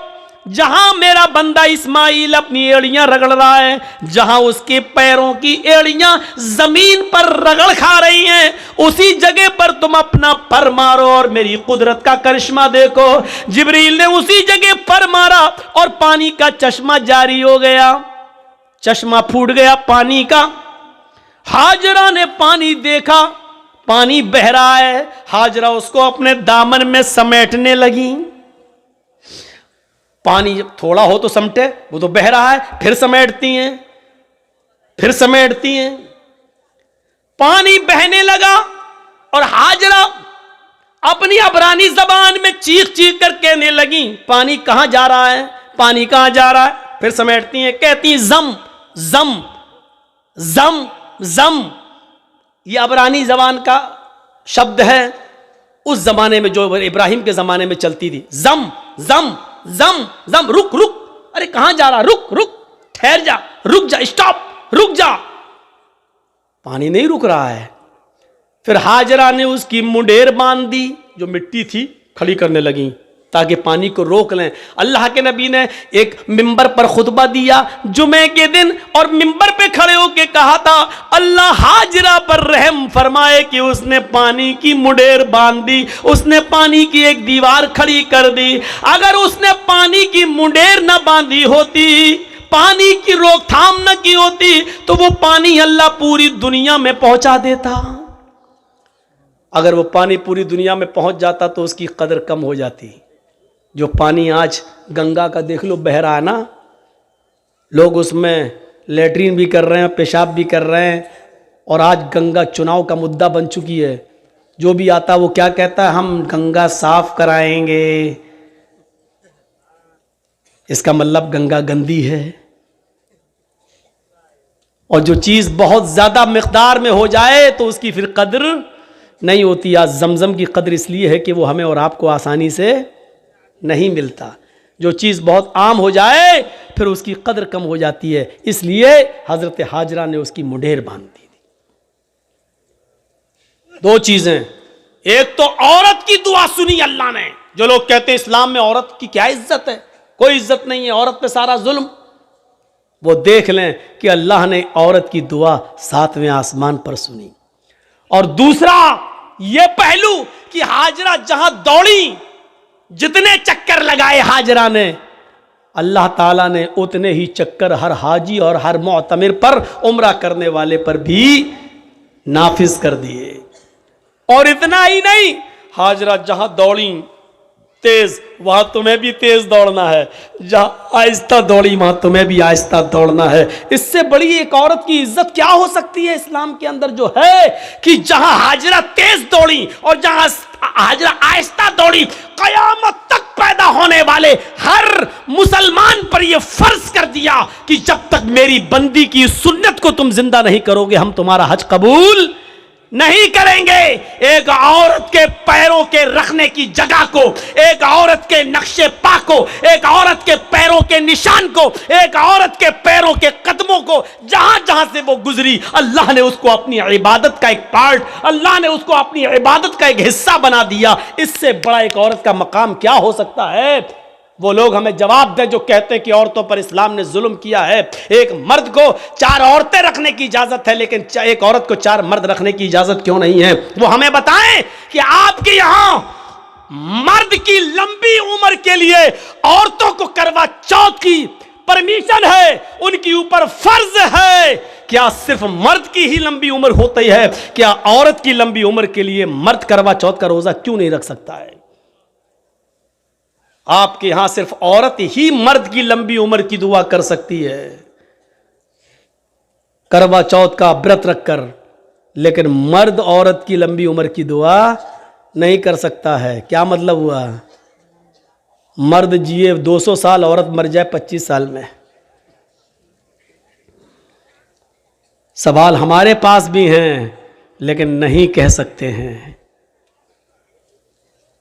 जहां मेरा बंदा इस्माइल अपनी एड़ियां रगड़ रहा है, जहां उसके पैरों की एड़ियां जमीन पर रगड़ खा रही हैं, उसी जगह पर तुम अपना पर मारो और मेरी कुदरत का करिश्मा देखो। जिब्रील ने उसी जगह पर मारा और पानी का चश्मा जारी हो गया, चश्मा फूट गया पानी का। हाजरा ने पानी देखा, पानी बह रहा है। हाजरा उसको अपने दामन में समेटने लगी। पानी जब थोड़ा हो तो समटे, वो तो बह रहा है, फिर समेटती हैं, फिर समेटती हैं। पानी बहने लगा और हाजरा अपनी अबरानी जबान में चीख चीख कर कहने लगी, पानी कहां जा रहा है, पानी कहां जा रहा है। फिर समेटती हैं, कहती जम जम जम जम। ये अबरानी जबान का शब्द है, उस जमाने में जो इब्राहिम के जमाने में चलती थी। जम जम जम जम, रुक रुक, अरे कहां जा रहा, रुक रुक, ठहर जा, रुक जा, स्टॉप, रुक जा। पानी नहीं रुक रहा है। फिर हाजरा ने उसकी मुंडेर बांध दी, जो मिट्टी थी खड़ी करने लगी ताकि पानी को रोक लें। अल्लाह के नबी ने एक मिंबर पर खुतबा दिया जुमे के दिन, और मिंबर पे खड़े होकर कहा था, अल्लाह हाजरा पर रहम फरमाए कि उसने पानी की मुंडेर बांध दी, उसने पानी की एक दीवार खड़ी कर दी। अगर उसने पानी की मुंडेर न बांधी होती, पानी की रोकथाम न की होती, तो वो पानी अल्लाह पूरी दुनिया में पहुंचा देता। अगर वो पानी पूरी दुनिया में पहुंच जाता तो उसकी कदर कम हो जाती। जो पानी आज गंगा का देख लो बह रहा है ना, लोग उसमें लेटरिन भी कर रहे हैं, पेशाब भी कर रहे हैं, और आज गंगा चुनाव का मुद्दा बन चुकी है। जो भी आता है वो क्या कहता है, हम गंगा साफ कराएंगे। इसका मतलब गंगा गंदी है। और जो चीज बहुत ज्यादा मिकदार में हो जाए तो उसकी फिर कद्र नहीं होती। आज जमजम की कद्र इसलिए है कि वो हमें और आपको आसानी से नहीं मिलता। जो चीज बहुत आम हो जाए फिर उसकी कद्र कम हो जाती है, इसलिए हजरत हाजरा ने उसकी मुंडेर बांध दी थी। दो चीजें, एक तो औरत की दुआ सुनी अल्लाह ने। जो लोग कहते हैं इस्लाम में औरत की क्या इज्जत है, कोई इज्जत नहीं है, औरत पे सारा जुल्म, वो देख लें कि अल्लाह ने औरत की दुआ 7वें आसमान पर सुनी। और दूसरा ये पहलू कि हाजरा जहां दौड़ी, जितने चक्कर लगाए हाजरा ने, अल्लाह ताला ने उतने ही चक्कर हर हाजी और हर मुअतमिर पर, उम्रा करने वाले पर भी नाफिज कर दिए। और इतना ही नहीं, हाजरा जहां दौड़ी तेज, वहां तुम्हें भी तेज दौड़ना है, जहां आहिस्ता दौड़ी वहां तुम्हें भी आहिस्ता दौड़ना है। इससे बड़ी एक औरत की इज्जत क्या हो सकती है इस्लाम के अंदर, जो है कि जहां हाजरा तेज दौड़ी और जहां हाजरा आहिस्ता दौड़ी, कयामत तक पैदा होने वाले हर मुसलमान पर यह फर्ज कर दिया कि जब तक मेरी बंदी की सुन्नत को तुम जिंदा नहीं करोगे, हम तुम्हारा हज कबूल नहीं करेंगे। एक औरत के पैरों के रखने की जगह को, एक औरत के नक्शे पा को, एक औरत के पैरों के निशान को, एक औरत के पैरों के कदमों को, जहां जहां से वो गुजरी, अल्लाह ने उसको अपनी इबादत का एक पार्ट, अल्लाह ने उसको अपनी इबादत का एक हिस्सा बना दिया। इससे बड़ा एक औरत का मकाम क्या हो सकता है? वो लोग हमें जवाब दें जो कहते हैं कि औरतों पर इस्लाम ने जुल्म किया है। एक मर्द को 4 औरतें रखने की इजाजत है, लेकिन एक औरत को 4 मर्द रखने की इजाजत क्यों नहीं है? वो हमें बताएं कि आपके यहां मर्द की लंबी उम्र के लिए औरतों को करवा चौथ की परमिशन है, उनके ऊपर फर्ज है। क्या सिर्फ मर्द की ही लंबी उम्र होती है? क्या औरत की लंबी उम्र के लिए मर्द करवा चौथ का रोजा क्यों नहीं रख सकता है? आपके यहां सिर्फ औरत ही मर्द की लंबी उम्र की दुआ कर सकती है, करवा चौथ का व्रत रखकर, लेकिन मर्द औरत की लंबी उम्र की दुआ नहीं कर सकता है। क्या मतलब हुआ? मर्द जिए 200 साल, औरत मर जाए 25 साल में। सवाल हमारे पास भी हैं, लेकिन नहीं कह सकते हैं।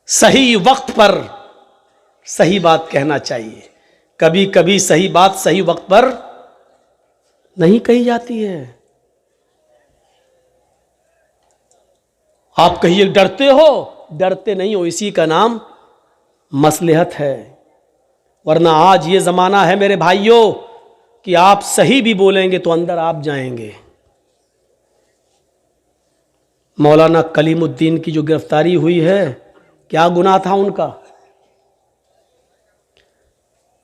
सही वक्त पर सही बात कहना चाहिए। कभी कभी सही बात सही वक्त पर नहीं कही जाती है। आप कहिए डरते हो, डरते नहीं हो, इसी का नाम मसलहत है। वरना आज ये जमाना है मेरे भाइयों कि आप सही भी बोलेंगे तो अंदर आप जाएंगे। मौलाना कलीमुद्दीन की जो गिरफ्तारी हुई है, क्या गुनाह था उनका?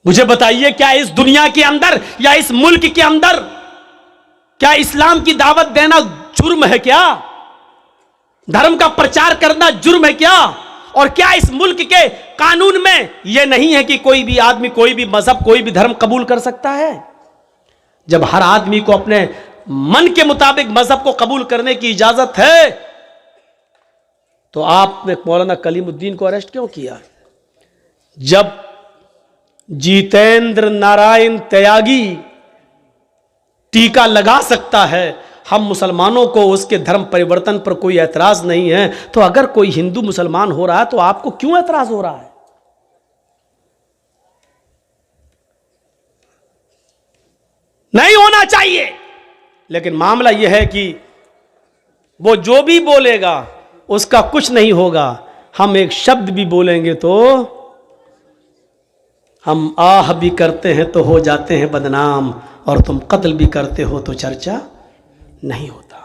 मुझे बताइए, क्या इस दुनिया के अंदर या इस मुल्क के अंदर क्या इस्लाम की दावत देना जुर्म है? क्या धर्म का प्रचार करना जुर्म है क्या? और क्या इस मुल्क के कानून में यह नहीं है कि कोई भी आदमी कोई भी मजहब कोई भी धर्म कबूल कर सकता है? जब हर आदमी को अपने मन के मुताबिक मजहब को कबूल करने की इजाजत है, तो आपने मौलाना कलीमुद्दीन को अरेस्ट क्यों किया? जब जितेंद्र नारायण त्यागी टीका लगा सकता है, हम मुसलमानों को उसके धर्म परिवर्तन पर कोई ऐतराज नहीं है, तो अगर कोई हिंदू मुसलमान हो रहा है तो आपको क्यों ऐतराज हो रहा है? नहीं होना चाहिए। लेकिन मामला यह है कि वो जो भी बोलेगा उसका कुछ नहीं होगा। हम एक शब्द भी बोलेंगे तो हम आह भी करते हैं तो हो जाते हैं बदनाम, और तुम कत्ल भी करते हो तो चर्चा नहीं होता।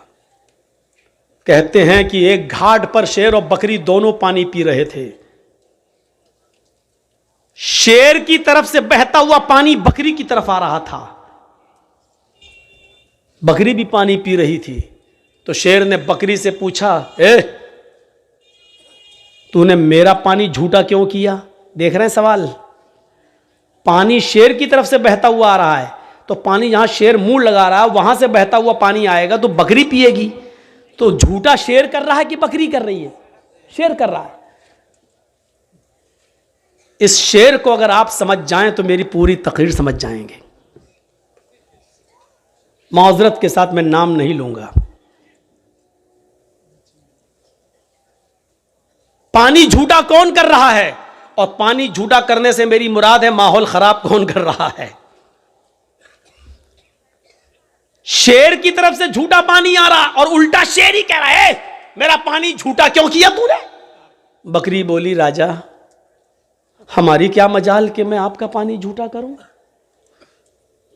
कहते हैं कि एक घाट पर शेर और बकरी दोनों पानी पी रहे थे। शेर की तरफ से बहता हुआ पानी बकरी की तरफ आ रहा था। बकरी भी पानी पी रही थी। तो शेर ने बकरी से पूछा, तूने मेरा पानी झूठा क्यों किया? देख रहे हैं सवाल? पानी शेर की तरफ से बहता हुआ आ रहा है, तो पानी जहां शेर मुंह लगा रहा है वहां से बहता हुआ पानी आएगा तो बकरी पिएगी। तो झूठा शेर कर रहा है कि बकरी कर रही है? शेर कर रहा है। इस शेर को अगर आप समझ जाएं तो मेरी पूरी तकरीर समझ जाएंगे। माजरत के साथ मैं नाम नहीं लूंगा। पानी झूठा कौन कर रहा है? और पानी झूठा करने से मेरी मुराद है माहौल खराब कौन कर रहा है? शेर की तरफ से झूठा पानी आ रहा और उल्टा शेर ही कह रहा है मेरा पानी झूठा क्यों किया तूने? बकरी बोली, राजा हमारी क्या मजाल कि मैं आपका पानी झूठा करूं?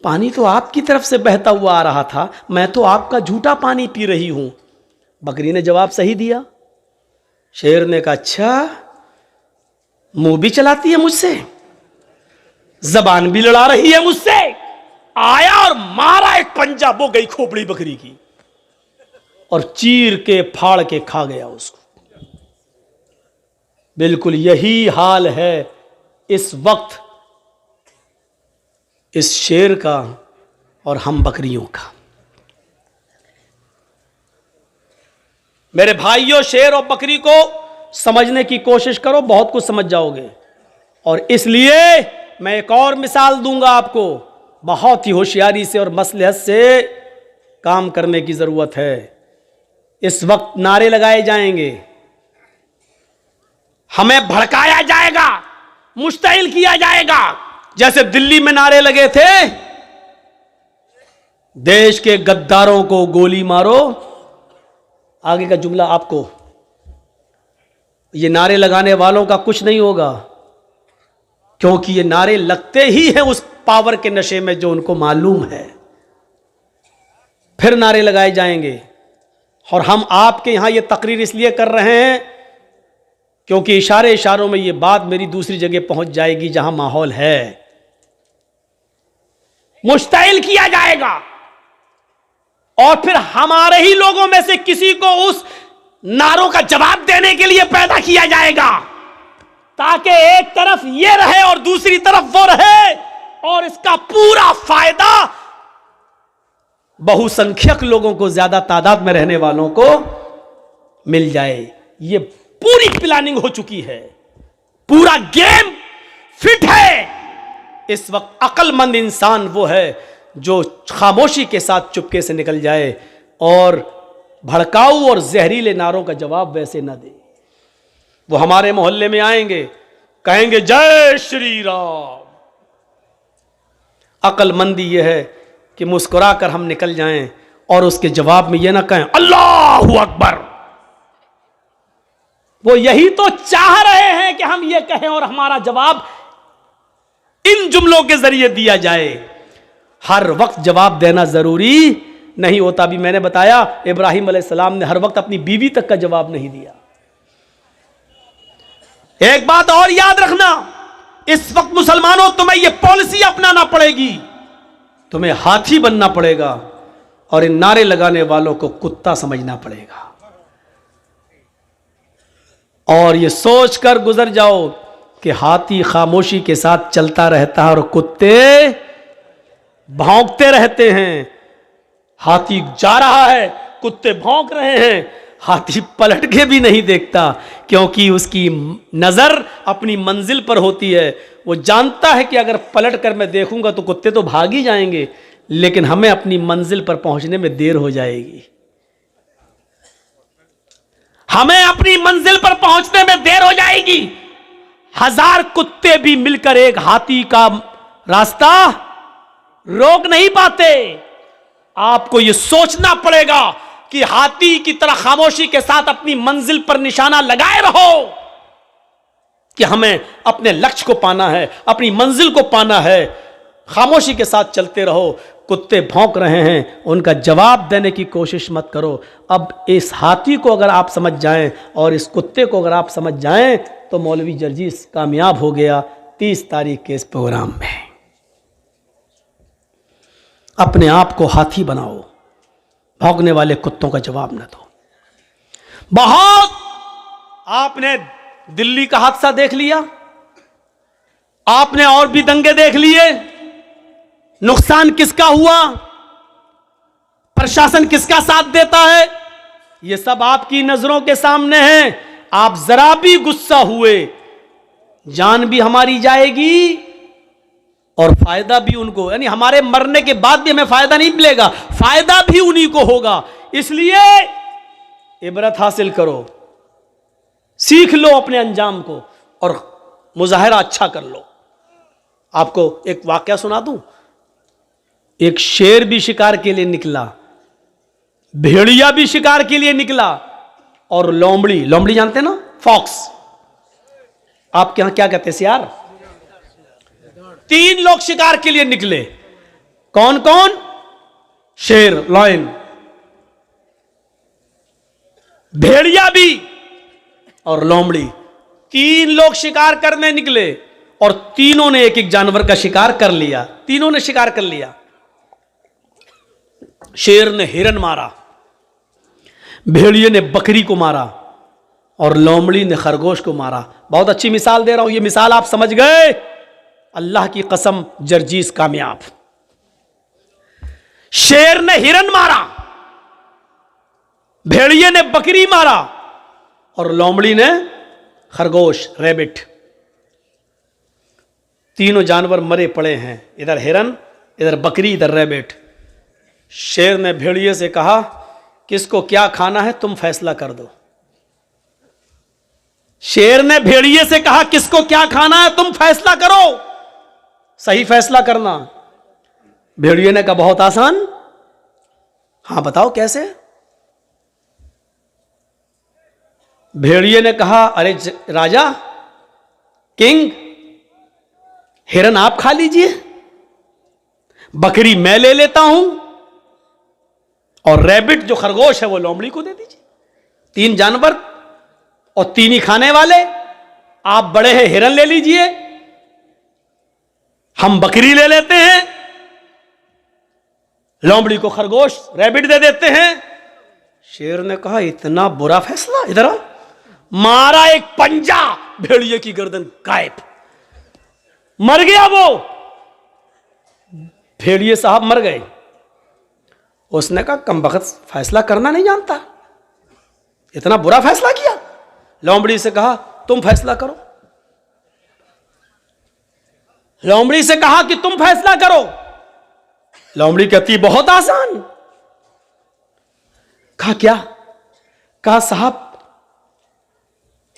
पानी तो आपकी तरफ से बहता हुआ आ रहा था, मैं तो आपका झूठा पानी पी रही हूं। बकरी ने जवाब सही दिया। शेर ने कहा, अच्छा मुंह भी चलाती है मुझसे, जबान भी लड़ा रही है मुझसे। आया और मारा एक पंजा, वो गई खोपड़ी बकरी की और चीर के फाड़ के खा गया उसको। बिल्कुल यही हाल है इस वक्त इस शेर का और हम बकरियों का। मेरे भाइयों, शेर और बकरी को समझने की कोशिश करो, बहुत कुछ समझ जाओगे। और इसलिए मैं एक और मिसाल दूंगा आपको, बहुत ही होशियारी से और मसलहत से काम करने की जरूरत है। इस वक्त नारे लगाए जाएंगे, हमें भड़काया जाएगा, मुश्तइल किया जाएगा। जैसे दिल्ली में नारे लगे थे, देश के गद्दारों को गोली मारो। आगे का जुमला आपको, ये नारे लगाने वालों का कुछ नहीं होगा, क्योंकि ये नारे लगते ही हैं उस पावर के नशे में जो उनको मालूम है। फिर नारे लगाए जाएंगे। और हम आपके यहां ये तकरीर इसलिए कर रहे हैं क्योंकि इशारों में ये बात मेरी दूसरी जगह पहुंच जाएगी जहां माहौल है। मुश्तइल किया जाएगा और फिर हमारे ही लोगों में से किसी को उस नारों का जवाब देने के लिए पैदा किया जाएगा, ताकि एक तरफ ये रहे और दूसरी तरफ वो रहे, और इसका पूरा फायदा बहुसंख्यक लोगों को, ज्यादा तादाद में रहने वालों को मिल जाए। ये पूरी प्लानिंग हो चुकी है, पूरा गेम फिट है। इस वक्त अक्लमंद इंसान वो है जो खामोशी के साथ चुपके से निकल जाए और भड़काऊ और जहरीले नारों का जवाब वैसे न दे। वो हमारे मोहल्ले में आएंगे, कहेंगे जय श्री राम। अक्लमंदी यह है कि मुस्कुरा कर हम निकल जाएं और उसके जवाब में यह ना कहें अल्लाहु अकबर। वो यही तो चाह रहे हैं कि हम ये कहें और हमारा जवाब इन जुमलों के जरिए दिया जाए। हर वक्त जवाब देना जरूरी नहीं होता। भी मैंने बताया इब्राहिम अलैहिस्सलाम ने हर वक्त अपनी बीवी तक का जवाब नहीं दिया। एक बात और याद रखना, इस वक्त मुसलमानों तुम्हें यह पॉलिसी अपनाना पड़ेगी, तुम्हें हाथी बनना पड़ेगा और इन नारे लगाने वालों को कुत्ता समझना पड़ेगा। और यह सोचकर गुजर जाओ कि हाथी खामोशी के साथ चलता रहता है और कुत्ते भौंकते रहते हैं। हाथी जा रहा है, कुत्ते भौंक रहे हैं, हाथी पलट के भी नहीं देखता, क्योंकि उसकी नजर अपनी मंजिल पर होती है। वो जानता है कि अगर पलट कर मैं देखूंगा तो कुत्ते तो भाग ही जाएंगे, लेकिन हमें अपनी मंजिल पर पहुंचने में देर हो जाएगी। हमें अपनी मंजिल पर पहुंचने में देर हो जाएगी। 1000 कुत्ते भी मिलकर एक हाथी का रास्ता रोक नहीं पाते। आपको यह सोचना पड़ेगा कि हाथी की तरह खामोशी के साथ अपनी मंजिल पर निशाना लगाए रहो कि हमें अपने लक्ष्य को पाना है, अपनी मंजिल को पाना है। खामोशी के साथ चलते रहो। कुत्ते भौंक रहे हैं, उनका जवाब देने की कोशिश मत करो। अब इस हाथी को अगर आप समझ जाएं और इस कुत्ते को अगर आप समझ जाएं तो मौलवी जर्जीस कामयाब हो गया 30 तारीख के इस प्रोग्राम में। अपने आप को हाथी बनाओ, भौंकने वाले कुत्तों का जवाब न दो। बहुत आपने दिल्ली का हादसा देख लिया, आपने और भी दंगे देख लिए। नुकसान किसका हुआ, प्रशासन किसका साथ देता है, यह सब आपकी नजरों के सामने है। आप जरा भी गुस्सा हुए, जान भी हमारी जाएगी और फायदा भी उनको, यानी हमारे मरने के बाद भी हमें फायदा नहीं मिलेगा, फायदा भी उन्हीं को होगा। इसलिए इबरत हासिल करो, सीख लो अपने अंजाम को और मुजाहिरा अच्छा कर लो। आपको एक वाकया सुना दूं। एक शेर भी शिकार के लिए निकला, भेड़िया भी शिकार के लिए निकला, और लोमड़ी जानते ना, फॉक्स, आपके यहां क्या कहते हैं, सियार। 3 लोग शिकार के लिए निकले। कौन कौन? शेर, लॉयन, भेड़िया भी और लोमड़ी। 3 लोग शिकार करने निकले और तीनों ने एक एक जानवर का शिकार कर लिया। तीनों ने शिकार कर लिया। शेर ने हिरन मारा, भेड़िए ने बकरी को मारा और लोमड़ी ने खरगोश को मारा। बहुत अच्छी मिसाल दे रहा हूं, ये मिसाल आप समझ गए। अल्लाह की कसम, जर्जीस कामयाब। शेर ने हिरन मारा, भेड़िए ने बकरी मारा और लोमड़ी ने खरगोश, रैबिट। तीनों जानवर मरे पड़े हैं, इधर हिरन, इधर बकरी, इधर रैबिट। शेर ने भेड़िए से कहा किसको क्या खाना है तुम फैसला कर दो। शेर ने भेड़िए से कहा किसको क्या खाना है तुम फैसला करो, सही फैसला करना। भेड़िए ने कहा बहुत आसान। हां बताओ कैसे। भेड़िए ने कहा अरे राजा, किंग, हिरन आप खा लीजिए, बकरी मैं ले लेता हूं, और रैबिट जो खरगोश है वो लोमड़ी को दे दीजिए। 3 जानवर और 3 ही खाने वाले। आप बड़े हैं, हिरन ले लीजिए, हम बकरी ले लेते हैं, लोमड़ी को खरगोश रैबिट दे देते हैं। शेर ने कहा इतना बुरा फैसला, इधर आओ। मारा एक पंजा, भेड़िए की गर्दन गायब, मर गया वो। भेड़िए साहब मर गए। उसने कहा कमबख्त फैसला करना नहीं जानता, इतना बुरा फैसला किया। लोमड़ी से कहा तुम फैसला करो। लोमड़ी से कहा कि तुम फैसला करो। लोमड़ी कहती बहुत आसान। कहा क्या? कहा साहब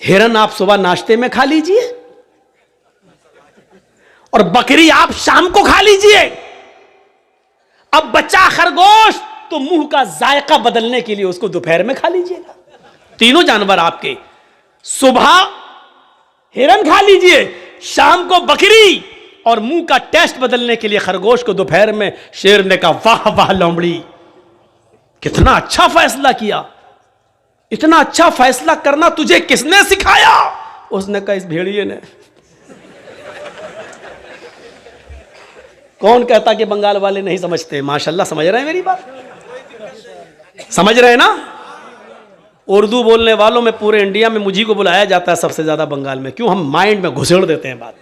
हिरन आप सुबह नाश्ते में खा लीजिए और बकरी आप शाम को खा लीजिए। अब बचा खरगोश तो मुंह का जायका बदलने के लिए उसको दोपहर में खा लीजिएगा। तीनों जानवर आपके, सुबह हिरन खा लीजिए, शाम को बकरी, और मुंह का टेस्ट बदलने के लिए खरगोश को दोपहर में। शेर ने कहा वाह वाह लोमड़ी, कितना अच्छा फैसला किया, इतना अच्छा फैसला करना तुझे किसने सिखाया? उसने कहा इस भेड़िए ने। कौन कहता कि बंगाल वाले नहीं समझते? माशाल्लाह समझ रहे हैं मेरी बात, समझ रहे हैं ना। उर्दू बोलने वालों में पूरे इंडिया में मुझी को बुलाया जाता है सबसे ज्यादा बंगाल में। क्यों? हम माइंड में घुसेड़ देते हैं बात,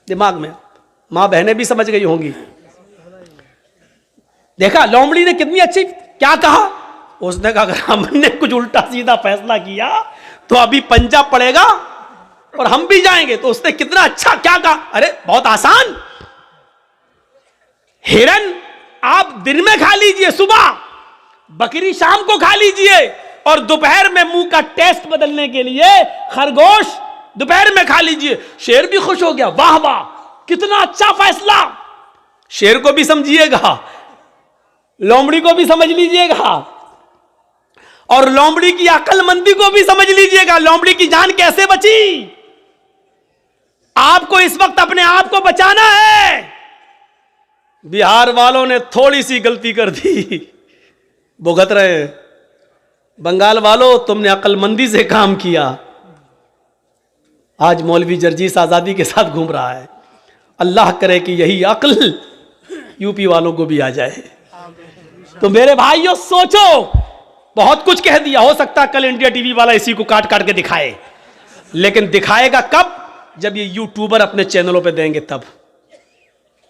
दिमाग में। मां बहनें भी समझ गई होंगी। देखा लोमड़ी ने कितनी अच्छी क्या कहा। उसने कहा अगर हमने कुछ उल्टा सीधा फैसला किया तो अभी पंजा पड़ेगा और हम भी जाएंगे। तो उसने कितना अच्छा क्या कहा, अरे बहुत आसान, हिरन आप दिन में खा लीजिए सुबह, बकरी शाम को खा लीजिए, और दोपहर में मुंह का टेस्ट बदलने के लिए खरगोश दोपहर में खा लीजिए। शेर भी खुश हो गया, वाह वाह कितना अच्छा फैसला। शेर को भी समझिएगा, लोमड़ी को भी समझ लीजिएगा, और लोमड़ी की अक्लमंदी को भी समझ लीजिएगा। लोमड़ी की जान कैसे बची? आपको इस वक्त अपने आप को बचाना है। बिहार वालों ने थोड़ी सी गलती कर दी, भुगत रहे हैं। बंगाल वालों तुमने अक्लमंदी से काम किया। आज मौलवी जर्जीस आजादी के साथ घूम रहा है। अल्लाह करे कि यही अक्ल यूपी वालों को भी आ जाए। तो मेरे भाइयों सोचो, बहुत कुछ कह दिया, हो सकता है कल इंडिया टीवी वाला इसी को काट काट के दिखाए, लेकिन दिखाएगा कब? जब ये यूट्यूबर अपने चैनलों पे देंगे तब।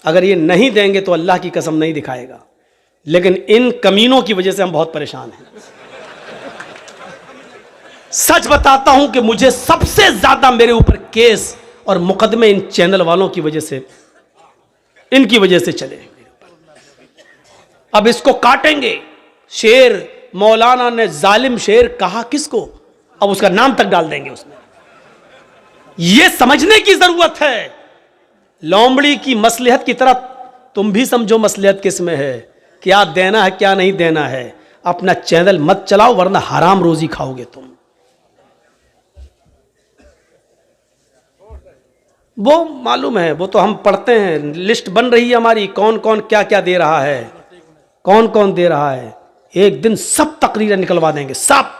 अगर ये नहीं देंगे तो अल्लाह की कसम नहीं दिखाएगा। लेकिन इन कमीनों की वजह से हम बहुत परेशान हैं। सच बताता हूं कि मुझे सबसे ज्यादा मेरे ऊपर केस और मुकदमे इन चैनल वालों की वजह से, इनकी वजह से चले। अब इसको काटेंगे। शेर, मौलाना ने जालिम शेर कहा किसको? अब उसका नाम तक डाल देंगे उसमें। यह समझने की जरूरत है। लोमड़ी की मसलहत की तरह तुम भी समझो मसलहत किस में है, क्या देना है क्या नहीं देना है। अपना चैनल मत चलाओ वरना हराम रोजी खाओगे तुम। वो मालूम है, वो तो हम पढ़ते हैं, लिस्ट बन रही है हमारी, कौन कौन क्या क्या दे रहा है, कौन कौन दे रहा है। एक दिन सब तकरीरें निकलवा देंगे, सब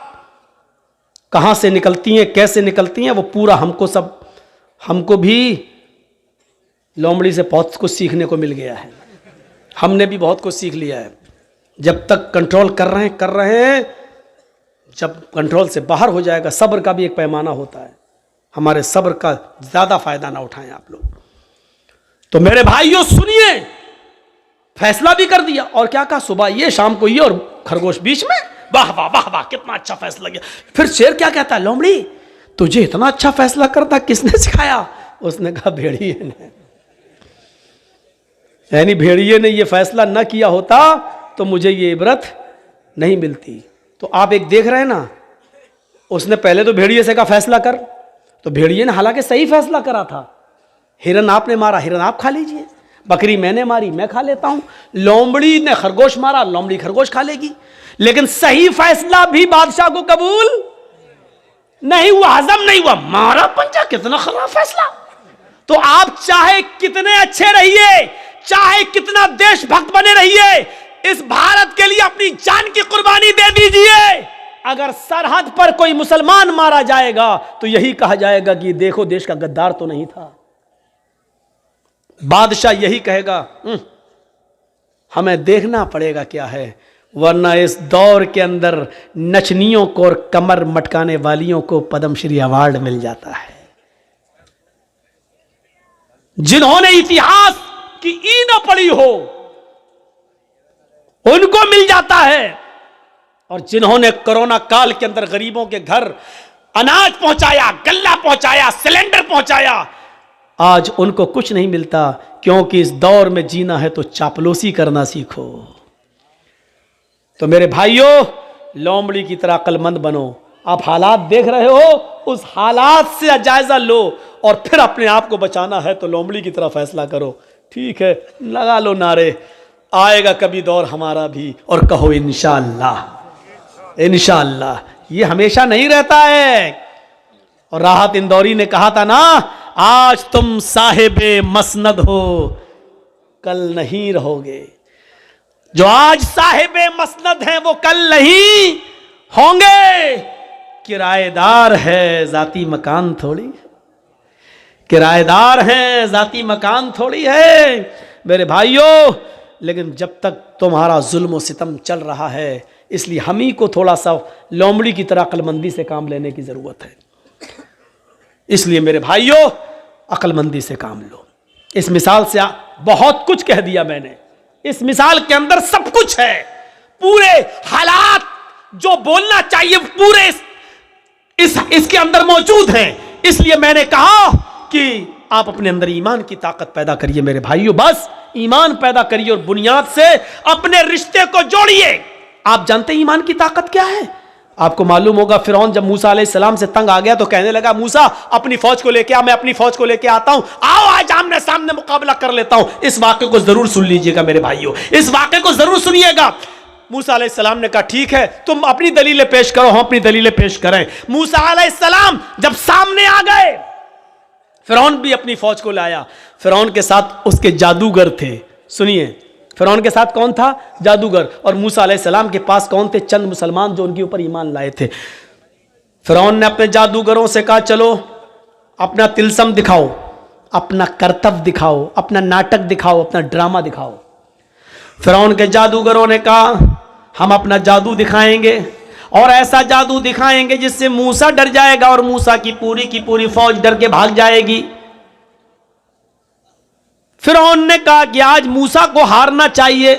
कहां से निकलती हैं, कैसे निकलती हैं, वो पूरा हमको भी लोमड़ी से बहुत कुछ सीखने को मिल गया है। हमने भी बहुत कुछ सीख लिया है। जब तक कंट्रोल कर रहे हैं, जब कंट्रोल से बाहर हो जाएगा, सब्र का भी एक पैमाना होता है। हमारे सब्र का ज्यादा फायदा ना उठाएं आप लोग। तो मेरे भाइयों सुनिए, फैसला भी कर दिया और क्या कहा, सुबह ये शाम को ये और खरगोश बीच में। वाह वाह वाह वाह कितना अच्छा फैसला किया। फिर शेर क्या कहता है, लोमड़ी तुझे इतना अच्छा फैसला करता किसने सिखाया? उसने कहा भेड़िए ने। यानी भेड़िए ने ये फैसला न किया होता तो मुझे ये इबरत नहीं मिलती। तो आप एक देख रहे हैं ना, उसने पहले तो भेड़िए से कहा फैसला कर, तो भेड़िए ने हालांकि सही फैसला करा था। हिरन आपने मारा, हिरन आप खा लीजिए। बकरी मैंने मारी, मैं खा लेता हूं। लोमड़ी ने खरगोश मारा, लोमड़ी खरगोश खा लेगी। लेकिन सही फैसला भी बादशाह को कबूल नहीं हुआ, हजम नहीं हुआ। मारा पंजा, कितना खराब फैसला। तो आप चाहे कितने अच्छे रहिए, चाहे कितना देशभक्त बने रहिए, इस भारत के लिए अपनी जान की कुर्बानी दे दीजिए, अगर सरहद पर कोई मुसलमान मारा जाएगा तो यही कहा जाएगा कि देखो देश का गद्दार तो नहीं था। बादशाह यही कहेगा हमें देखना पड़ेगा क्या है, वरना इस दौर के अंदर नचनियों को और कमर मटकाने वालियों को पद्मश्री अवार्ड मिल जाता है। जिन्होंने इतिहास की ई न पढ़ी हो उनको मिल जाता है, और जिन्होंने कोरोना काल के अंदर गरीबों के घर अनाज पहुंचाया, गल्ला पहुंचाया, सिलेंडर पहुंचाया, आज उनको कुछ नहीं मिलता। क्योंकि इस दौर में जीना है तो चापलूसी करना सीखो। तो मेरे भाइयों, लोमड़ी की तरह अक्लमंद बनो। आप हालात देख रहे हो, उस हालात से जायजा लो, और फिर अपने आप को बचाना है तो लोमड़ी की तरह फैसला करो। ठीक है, लगा लो नारे, आएगा कभी दौर हमारा भी, और कहो इंशाअल्लाह। इंशाअल्लाह ये हमेशा नहीं रहता है। और राहत इंदौरी ने कहा था ना, आज तुम साहिबे मसनद हो, कल नहीं रहोगे। जो आज साहिबे मसनद हैं वो कल नहीं होंगे। किराएदार है, जाती मकान थोड़ी, किराएदार हैं, जाती मकान थोड़ी है मेरे भाइयों। लेकिन जब तक तुम्हारा जुल्म और सितम चल रहा है, इसलिए हम ही को थोड़ा सा लोमड़ी की तरह अक्लमंदी से काम लेने की जरूरत है। इसलिए मेरे भाइयों, अक्लमंदी से काम लो। इस मिसाल से बहुत कुछ कह दिया मैंने। इस मिसाल के अंदर सब कुछ है, पूरे हालात जो बोलना चाहिए पूरे इसके अंदर मौजूद हैं। इसलिए मैंने कहा कि आप अपने अंदर ईमान की ताकत पैदा करिए मेरे भाइयों, बस ईमान पैदा करिए और बुनियाद से अपने रिश्ते को जोड़िए। आप जानते हैं ईमान की ताकत क्या है? आपको मालूम होगा, फिरौन जब मूसा अलैहिस्सलाम से तंग आ गया तो कहने लगा, मूसा अपनी फौज को लेके आ, मैं अपनी फौज को लेके आता हूं, आओ आज आमने सामने मुकाबला कर लेता हूं। इस वाक़े को जरूर सुन लीजिएगा मेरे भाइयों, इस वाक़े को जरूर सुनिएगा। मूसा अलैहिस्सलाम ने कहा ठीक है, तुम अपनी दलीलें पेश करो, हम अपनी दलीलें पेश करें। मूसा अलैहिस्सलाम जब सामने आ गए, फिरौन भी अपनी फौज को लाया। फिरौन के साथ उसके जादूगर थे। सुनिए, फिरौन के साथ कौन था? जादूगर। और मूसा अलैहिस्सलाम के पास कौन थे? चंद मुसलमान जो उनके ऊपर ईमान लाए थे। फिरौन ने अपने जादूगरों से कहा, चलो अपना तिलस्म दिखाओ, अपना करतब दिखाओ, अपना नाटक दिखाओ, अपना ड्रामा दिखाओ। फिरौन के जादूगरों ने कहा, हम अपना जादू दिखाएंगे और ऐसा जादू दिखाएंगे जिससे मूसा डर जाएगा और मूसा की पूरी फौज डर के भाग जाएगी। फिरौन ने कहा कि आज मूसा को हारना चाहिए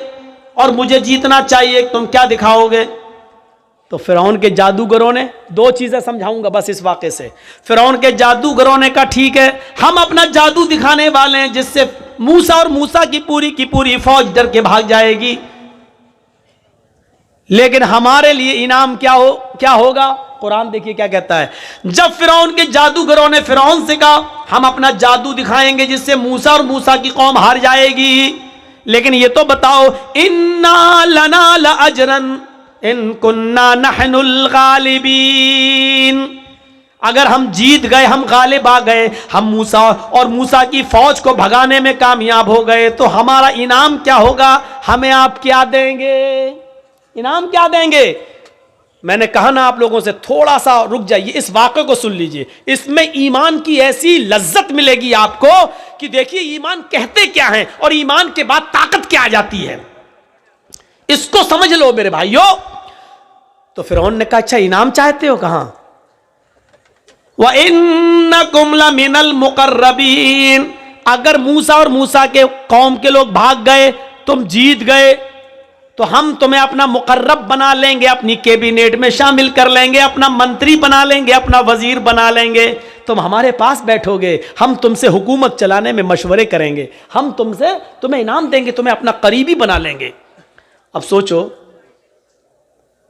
और मुझे जीतना चाहिए, तुम क्या दिखाओगे? तो फिरौन के जादूगरों ने, दो चीजें समझाऊंगा बस इस वाक़े से। फिरौन के जादूगरों ने कहा ठीक है, हम अपना जादू दिखाने वाले हैं जिससे मूसा और मूसा की पूरी फौज डर के भाग जाएगी, लेकिन हमारे लिए इनाम क्या होगा? कुरान देखिए क्या कहता है। जब फिरौन के जादूगरों ने फिरौन से कहा हम अपना जादू दिखाएंगे जिससे मूसा और मूसा की कौम हार जाएगी, लेकिन ये तो बताओ, इन्ना लना लअजरन इन कुन्ना नहनुल गालिबीन, अगर हम जीत गए, हम गालिब आ गए, हम मूसा और मूसा की फौज को भगाने में कामयाब हो गए, तो हमारा इनाम क्या होगा? हमें आप क्या देंगे? इनाम क्या देंगे? मैंने कहा ना आप लोगों से, थोड़ा सा रुक जाइए, इस वाक़े को सुन लीजिए। इसमें ईमान की ऐसी लज्जत मिलेगी आपको कि देखिए ईमान कहते क्या है और ईमान के बाद ताकत क्या आ जाती है, इसको समझ लो मेरे भाइयों। तो फिरौन ने कहा अच्छा इनाम चाहते हो? कहां? व इन्नकुम लमिनल मुकर्रबीन, अगर मूसा और मूसा के कौम के लोग भाग गए, तुम जीत गए, तो हम तुम्हें अपना मुकर्रब बना लेंगे, अपनी कैबिनेट में शामिल कर लेंगे, अपना मंत्री बना लेंगे, अपना वजीर बना लेंगे, तुम हमारे पास बैठोगे, हम तुमसे हुकूमत चलाने में मशवरे करेंगे, हम तुम्हें इनाम देंगे, तुम्हें अपना करीबी बना लेंगे। अब सोचो,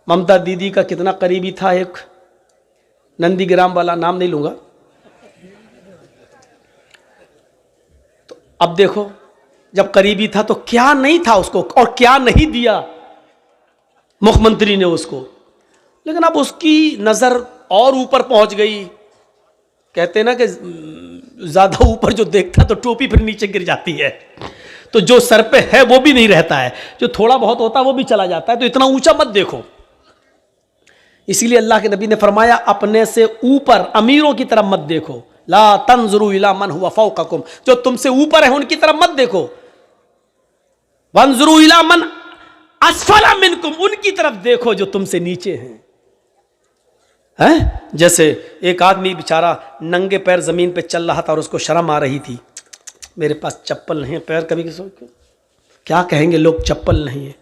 ममता दीदी का कितना करीबी था एक नंदीग्राम वाला, नाम नहीं लूंगा। तो अब देखो, जब करीबी था तो क्या नहीं था उसको, और क्या नहीं दिया मुख्यमंत्री ने उसको। लेकिन अब उसकी नजर और ऊपर पहुंच गई। कहते हैं ना कि ज्यादा ऊपर जो देखता तो टोपी फिर नीचे गिर जाती है, तो जो सर पे है वो भी नहीं रहता है, जो थोड़ा बहुत होता है वो भी चला जाता है। तो इतना ऊंचा मत देखो। इसीलिए अल्लाह के नबी ने फरमाया, अपने से ऊपर अमीरों की तरफ मत देखो। ला तंजुरू इला मन हुवा फौककुम, जो तुमसे ऊपर है उनकी तरफ मत देखो। वंजुरू इला मन अस्फला मिनकुम, उनकी तरफ देखो जो तुमसे नीचे हैं। जैसे एक आदमी बेचारा नंगे पैर जमीन पे चल रहा था और उसको शर्म आ रही थी, मेरे पास चप्पल नहीं है, पैर कभी क्या कहेंगे लोग, चप्पल नहीं है।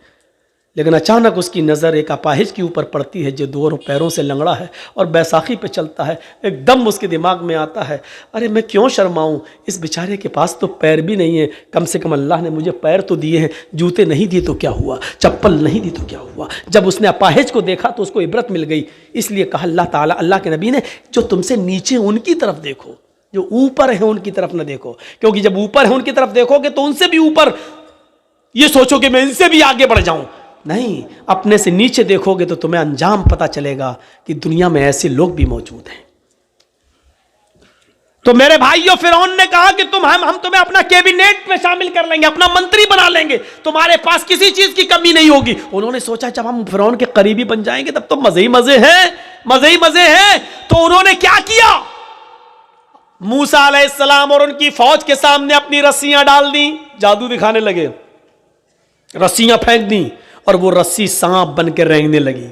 लेकिन अचानक उसकी नज़र एक अपाहिज के ऊपर पड़ती है जो दोनों पैरों से लंगड़ा है और बैसाखी पे चलता है। एकदम उसके दिमाग में आता है, अरे मैं क्यों शर्माऊं, इस बेचारे के पास तो पैर भी नहीं है, कम से कम अल्लाह ने मुझे पैर तो दिए हैं, जूते नहीं दिए तो क्या हुआ, चप्पल नहीं दी तो क्या हुआ। जब उसने अपाहिज को देखा तो उसको इबरत मिल गई। इसलिए कहा अल्लाह ताला, अल्लाह के नबी ने, जो तुमसे नीचे उनकी तरफ देखो, जो ऊपर है उनकी तरफ ना देखो। क्योंकि जब ऊपर है उनकी तरफ देखोगे तो उनसे भी ऊपर ये सोचो कि मैं इनसे भी आगे बढ़ जाऊं। नहीं, अपने से नीचे देखोगे तो तुम्हें अंजाम पता चलेगा कि दुनिया में ऐसे लोग भी मौजूद हैं। तो मेरे भाइयों, फिरौन ने कहा कि हम तुम्हें अपना कैबिनेट में शामिल कर लेंगे, अपना मंत्री बना लेंगे, तुम्हारे पास किसी चीज की कमी नहीं होगी। उन्होंने सोचा जब हम फिरौन के करीबी बन जाएंगे तब तो मजे ही मजे हैं, मजे ही मजे हैं। तो उन्होंने क्या किया, मूसा अलैहिस्सलाम और उनकी फौज के सामने अपनी रस्सियां डाल दी, जादू दिखाने लगे, रस्सियां फेंक दी और वो रस्सी सांप बन के रेंगने लगी।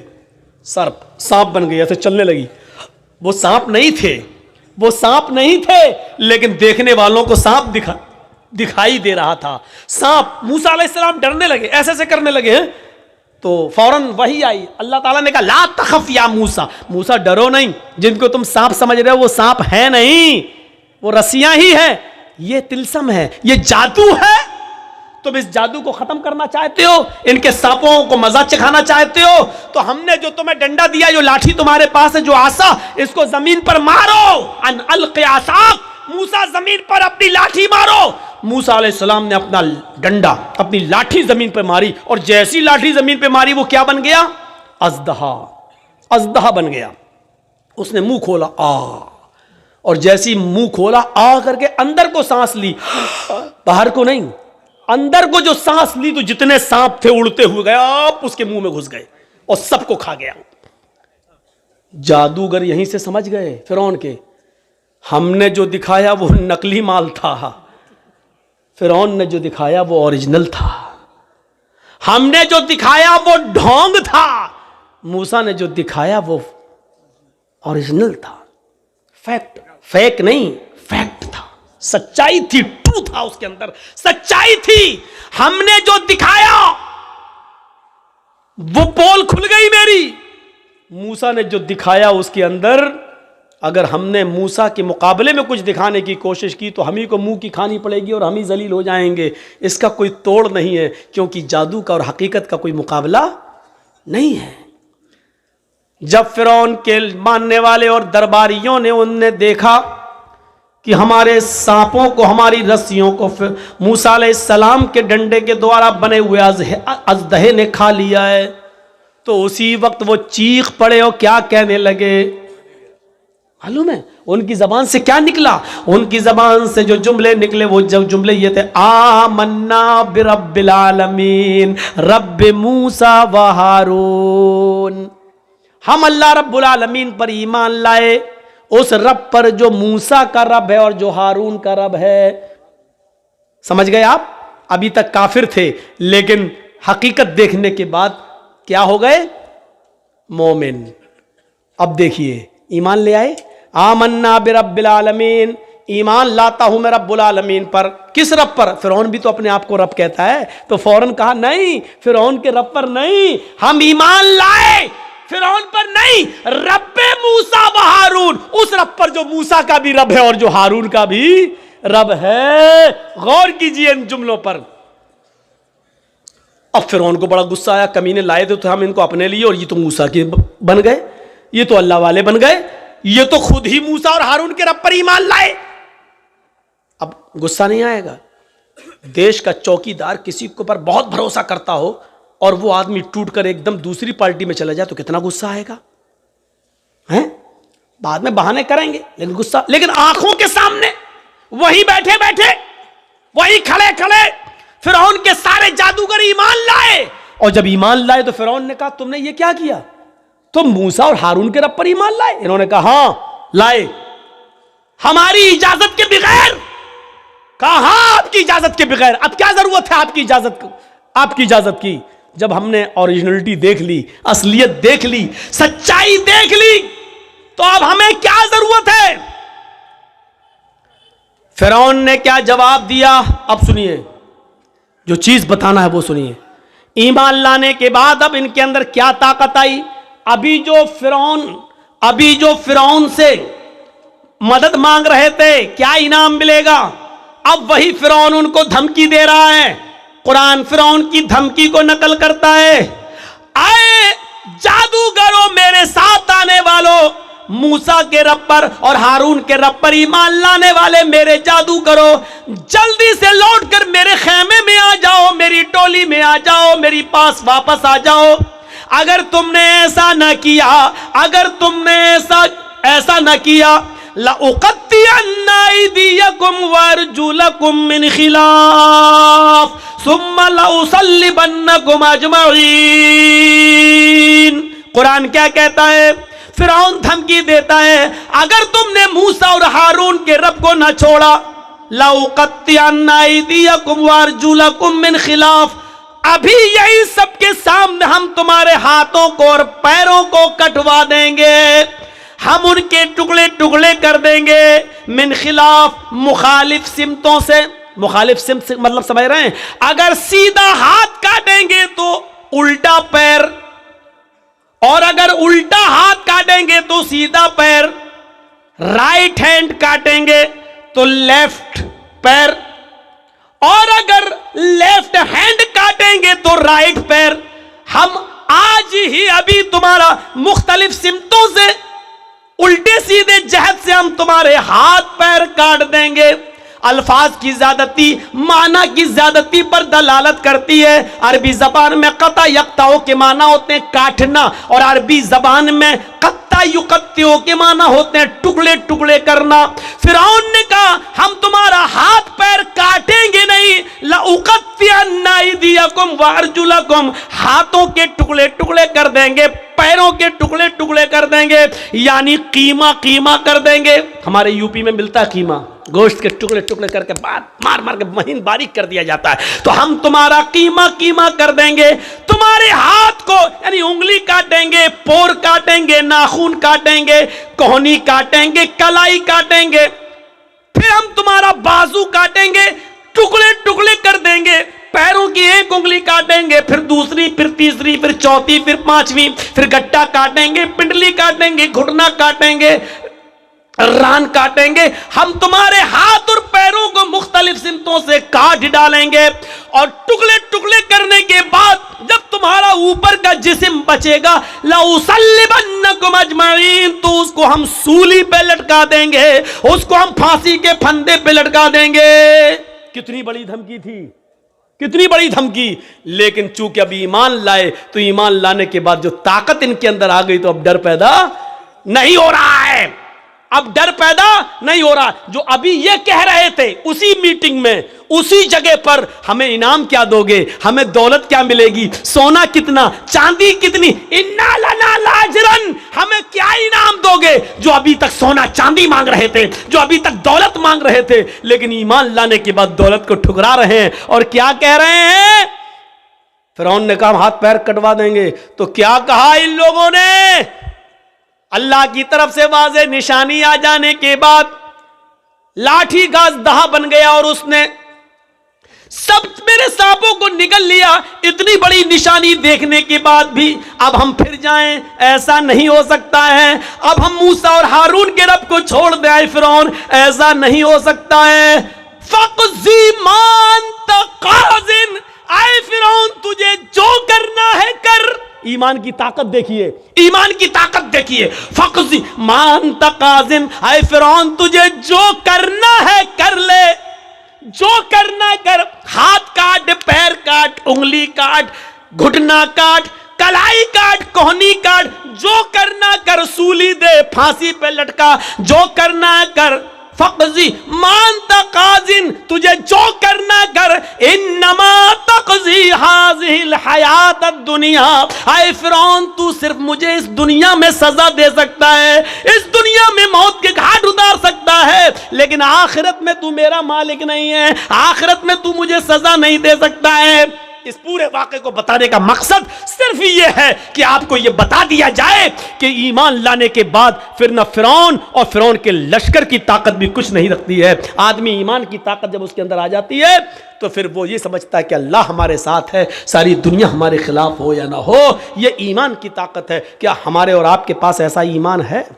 सर्प सांप बन गई, ऐसे चलने लगी। वो सांप नहीं थे, वो सांप नहीं थे, लेकिन देखने वालों को सांप दिखाई दे रहा था। सांप, मूसा अलैहिस्सलाम डरने लगे, ऐसे ऐसे करने लगे हैं। तो फौरन वही आई, अल्लाह ताला ने कहा ला तखफ या मूसा, मूसा डरो नहीं, जिनको तुम सांप समझ रहे हो वो सांप है नहीं, वो रस्सियां ही है, ये तिलस्म है, ये जादू है। तुम इस जादू को खत्म करना चाहते हो, इनके सांपों को मजा चखाना चाहते हो, तो हमने जो तुम्हें डंडा दिया, जो लाठी तुम्हारे पास है, जो आसा, इसको जमीन पर मारो। अन अलक़ि आसाक, मूसा जमीन पर अपनी लाठी मारो। मूसा अलैहिस्सलाम ने अपना डंडा, अपनी लाठी जमीन पर मारी और जैसी लाठी जमीन पर मारी वो क्या बन गया, अज़दहा, अज़दहा बन गया। उसने मुंह खोला, आ, और जैसी मुंह खोला, आ करके अंदर को सांस ली, बाहर को नहीं, अंदर को जो सांस ली तो जितने सांप थे उड़ते हुए गए, आप उसके मुंह में घुस गए और सबको खा गया। जादूगर यहीं से समझ गए फिरौन के, हमने जो दिखाया वो नकली माल था, फिरौन ने जो दिखाया वो ओरिजिनल था। हमने जो दिखाया वो ढोंग था, मूसा ने जो दिखाया वो ओरिजिनल था। फैक्ट, फेक नहीं, फैक्ट था, सच्चाई थी, ट्रू था, उसके अंदर सच्चाई थी। हमने जो दिखाया वो पोल खुल गई मेरी। मूसा ने जो दिखाया उसके अंदर, अगर हमने मूसा के मुकाबले में कुछ दिखाने की कोशिश की तो हम ही को मुंह की खानी पड़ेगी और हम ही जलील हो जाएंगे। इसका कोई तोड़ नहीं है, क्योंकि जादू का और हकीकत का कोई मुकाबला नहीं है। जब फिरौन के मानने वाले और दरबारियों ने उनने देखा कि हमारे सांपों को, हमारी रस्सियों को मूसा अलैहिस्सलाम के डंडे के द्वारा बने हुए अज़दहे ने खा लिया है, तो उसी वक्त वो चीख पड़े और क्या कहने लगे मालूम है? उनकी जबान से क्या निकला? उनकी जबान से जो जुमले निकले वो जो जुमले ये थे, आमन्ना बिरब्बिल आलमीन रब्ब मूसा व हारून। हम अल्लाह रब्बुल आलमीन पर ईमान लाए, उस रब पर जो मूसा का रब है और जो हारून का रब है। समझ गए आप? अभी तक काफिर थे, लेकिन हकीकत देखने के बाद क्या हो गए? मोमिन। अब देखिए, ईमान ले आए, आमन्ना बिरब्बिल आलमीन, ईमान लाता हूं मैं रब्बुल आलमीन पर। किस रब पर? फिरौन भी तो अपने आप को रब कहता है, तो फौरन कहा नहीं, फिरौन के रब पर नहीं, हम ईमान लाए फिरौन पर नहीं, रब्बे मूसा व हारून, उस रब पर जो मूसा का भी रब है और जो हारून का भी रब है। गौर कीजिए इन जुमलों पर। अब फिरौन को बड़ा गुस्सा आया, कमीने लाए थे हम इनको अपने लिए और ये तो मूसा के बन गए, ये तो अल्लाह वाले बन गए, ये तो खुद ही मूसा और हारून के रब पर ईमान लाए। अब गुस्सा नहीं आएगा? देश का चौकीदार किसी के ऊपर बहुत भरोसा करता हो और वो आदमी टूट कर एकदम दूसरी पार्टी में चला जाए तो कितना गुस्सा आएगा? हैं? बाद में बहाने करेंगे लेकिन गुस्सा, लेकिन आंखों के सामने वही बैठे बैठे, वही खड़े खड़े फिरौन के सारे जादूगर ईमान लाए। और जब ईमान लाए तो फिरौन ने कहा तुमने ये क्या किया? तुम मूसा और हारून के रब पर ईमान लाए? इन्होंने कहा हां लाए, हमारी इजाजत के बगैर। कहा हां आपकी इजाजत के बगैर, अब क्या जरूरत है आपकी इजाजत की? जब हमने ओरिजिनलिटी देख ली, असलियत देख ली, सच्चाई देख ली, तो अब हमें क्या जरूरत है? फिरौन ने क्या जवाब दिया? अब सुनिए, जो चीज बताना है वो सुनिए। ईमान लाने के बाद अब इनके अंदर क्या ताकत आई? अभी जो फिरौन से मदद मांग रहे थे, क्या इनाम मिलेगा, अब वही फिरौन उनको धमकी दे रहा है। कुरान फिरौन की धमकी को नकल करता है। आए जादूगरों, मेरे साथ आने वालों, मूसा के रब पर और हारून के रब पर ईमान लाने वाले मेरे जादूगरों, जल्दी से लौटकर मेरे खेमे में आ जाओ, मेरी टोली में आ जाओ, मेरी पास वापस आ जाओ। अगर तुमने ऐसा न किया, अगर तुमने ऐसा न किया, लउक़त्तिअन्ना अयदियकुम वअरजुलकुम मिन खिलाफ सुम्मा लउसल्लिबन्नकुम अजमईन। कुरान क्या कहता है? फिरौन धमकी देता है, अगर तुमने मूसा और हारून के रब को न छोड़ा, लउक़त्तिअन्ना अयदियकुम वअरजुलकुम मिन खिलाफ, अभी यही सबके सामने हम तुम्हारे हाथों को और पैरों को कटवा देंगे, हम उनके टुकड़े टुकड़े कर देंगे। मिन खिलाफ, मुखालिफ सिमतों से। मुखालिफ सिमत से मतलब समझ रहे हैं? अगर सीधा हाथ काटेंगे तो उल्टा पैर, और अगर उल्टा हाथ काटेंगे तो सीधा पैर, राइट हैंड काटेंगे तो लेफ्ट पैर, और अगर लेफ्ट हैंड काटेंगे तो राइट पैर। हम आज ही अभी तुम्हारा मुख्तलिफ सिमतों से, उल्टे सीधे जहत से हम तुम्हारे हाथ पैर काट देंगे। अल्फाज की ज्यादती माना की ज्यादती पर दलालत करती है। अरबी जबान में कता यक्ताओं के माना होते हैं काटना, और अरबी जबान में कत्ता युकत्तियों के माना होते हैं टुकड़े टुकड़े करना। फिरौन ने कहा हम तुम्हारा हाथ पैर काटेंगे नहीं, लउक़त्तिअन्ना अयदियकुम वअरजुलकुम, हाथों के टुकड़े टुकड़े कर देंगे, पैरों के टुकड़े टुकड़े कर देंगे, यानी कीमा कीमा कर देंगे। हमारे यूपी में मिलता है कीमा, गोश्त के टुकड़े टुकड़े करके मार मार के महीन बारीक कर दिया जाता है। तो हम तुम्हारा कीमा कीमा कर देंगे, तुम्हारे हाथ को यानी उंगली काटेंगे, पोर काटेंगे, नाखून काटेंगे, कोहनी काटेंगे, कलाई काटेंगे, फिर हम तुम्हारा बाजू काटेंगे, टुकड़े टुकड़े कर देंगे, पैरों की एक उंगली काटेंगे, फिर दूसरी, फिर तीसरी, फिर चौथी, फिर पांचवी, फिर गट्टा काटेंगे, पिंडली काटेंगे, घुटना काटेंगे, रान काटेंगे। हम तुम्हारे हाथ और पैरों को मुख्तलिफ सिमतों से काट डालेंगे, और टुकड़े टुकड़े करने के बाद जब तुम्हारा ऊपर का जिस्म बचेगा, लउसल्लिबन्नकुम अजमईन, तो उसको हम सूली पे लटका देंगे, उसको हम फांसी के फंदे पे लटका देंगे। कितनी बड़ी धमकी थी, कितनी बड़ी धमकी। लेकिन चूंकि अभी ईमान लाए, तो ईमान लाने के बाद जो ताकत इनके अंदर आ गई, तो अब डर पैदा नहीं हो रहा है, अब डर पैदा नहीं हो रहा। जो अभी ये कह रहे थे उसी मीटिंग में, उसी जगह पर, हमें इनाम क्या दोगे, हमें दौलत क्या मिलेगी, सोना कितना, चांदी कितनी, इन्ना लना लाजरन, हमें क्या इनाम दोगे। जो अभी तक सोना चांदी मांग रहे थे, जो अभी तक दौलत मांग रहे थे, लेकिन ईमान लाने के बाद दौलत को ठुकरा रहे हैं और क्या कह रहे हैं? फिरौन ने कहा हाथ पैर कटवा देंगे, तो क्या कहा इन लोगों ने? अल्लाह की तरफ से वाज़े निशानी आ जाने के बाद लाठी गाज दहा बन गया और उसने सब मेरे सांपों को निगल लिया। इतनी बड़ी निशानी देखने के बाद भी अब हम फिर जाएं, ऐसा नहीं हो सकता है। अब हम मूसा और हारून के रब को छोड़ दें फिरौन, ऐसा नहीं हो सकता है। फ़क़ज़ी मा अंत क़ाज़िन, आए फिरौन तुझे जो करना है कर। ईमान की ताकत देखिए, ईमान की ताकत देखिए। फक्जी मान तकाजिन, आए फिरौन तुझे जो करना है कर ले, जो करना कर। हाथ काट, पैर काट, उंगली काट, घुटना काट, कलाई काट, कोहनी काट, जो करना कर। सूली दे, फांसी पे लटका, जो करना कर। फक्जी मान तकाजिन, तुझे जो करना कर। इन्नमा तकजी हाज़िहिल हयात दुनिया, आए फिरौन तू सिर्फ मुझे इस दुनिया में सजा दे सकता है, इस दुनिया में मौत के घाट उतार सकता है, लेकिन आखिरत में तू मेरा मालिक नहीं है, आखिरत में तू मुझे सजा नहीं दे सकता है। इस पूरे वाक़े को बताने का मकसद सिर्फ ये है कि आपको ये बता दिया जाए कि ईमान लाने के बाद फिर न फिरौन और फिरौन के लश्कर की ताकत भी कुछ नहीं रखती है। आदमी ईमान की ताकत जब उसके अंदर आ जाती है तो फिर वो ये समझता है कि अल्लाह हमारे साथ है, सारी दुनिया हमारे खिलाफ हो या ना हो। ये ईमान की ताकत है। क्या हमारे और आपके पास ऐसा ईमान है?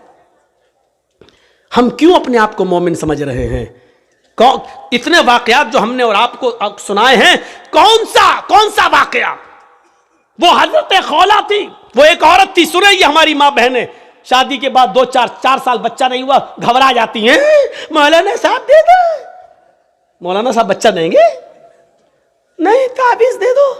हम क्यों अपने आप को मोमिन समझ रहे हैं? इतने वाकयात जो हमने और आपको सुनाए हैं, कौन सा वाकया? वो हजरत खौला थी, वो एक औरत थी। सुने, ये हमारी माँ बहनें शादी के बाद 2-4 साल बच्चा नहीं हुआ, घबरा जाती हैं। मौलाना साहब दे दो, मौलाना साहब बच्चा देंगे? नहीं, ताबीज दे दो,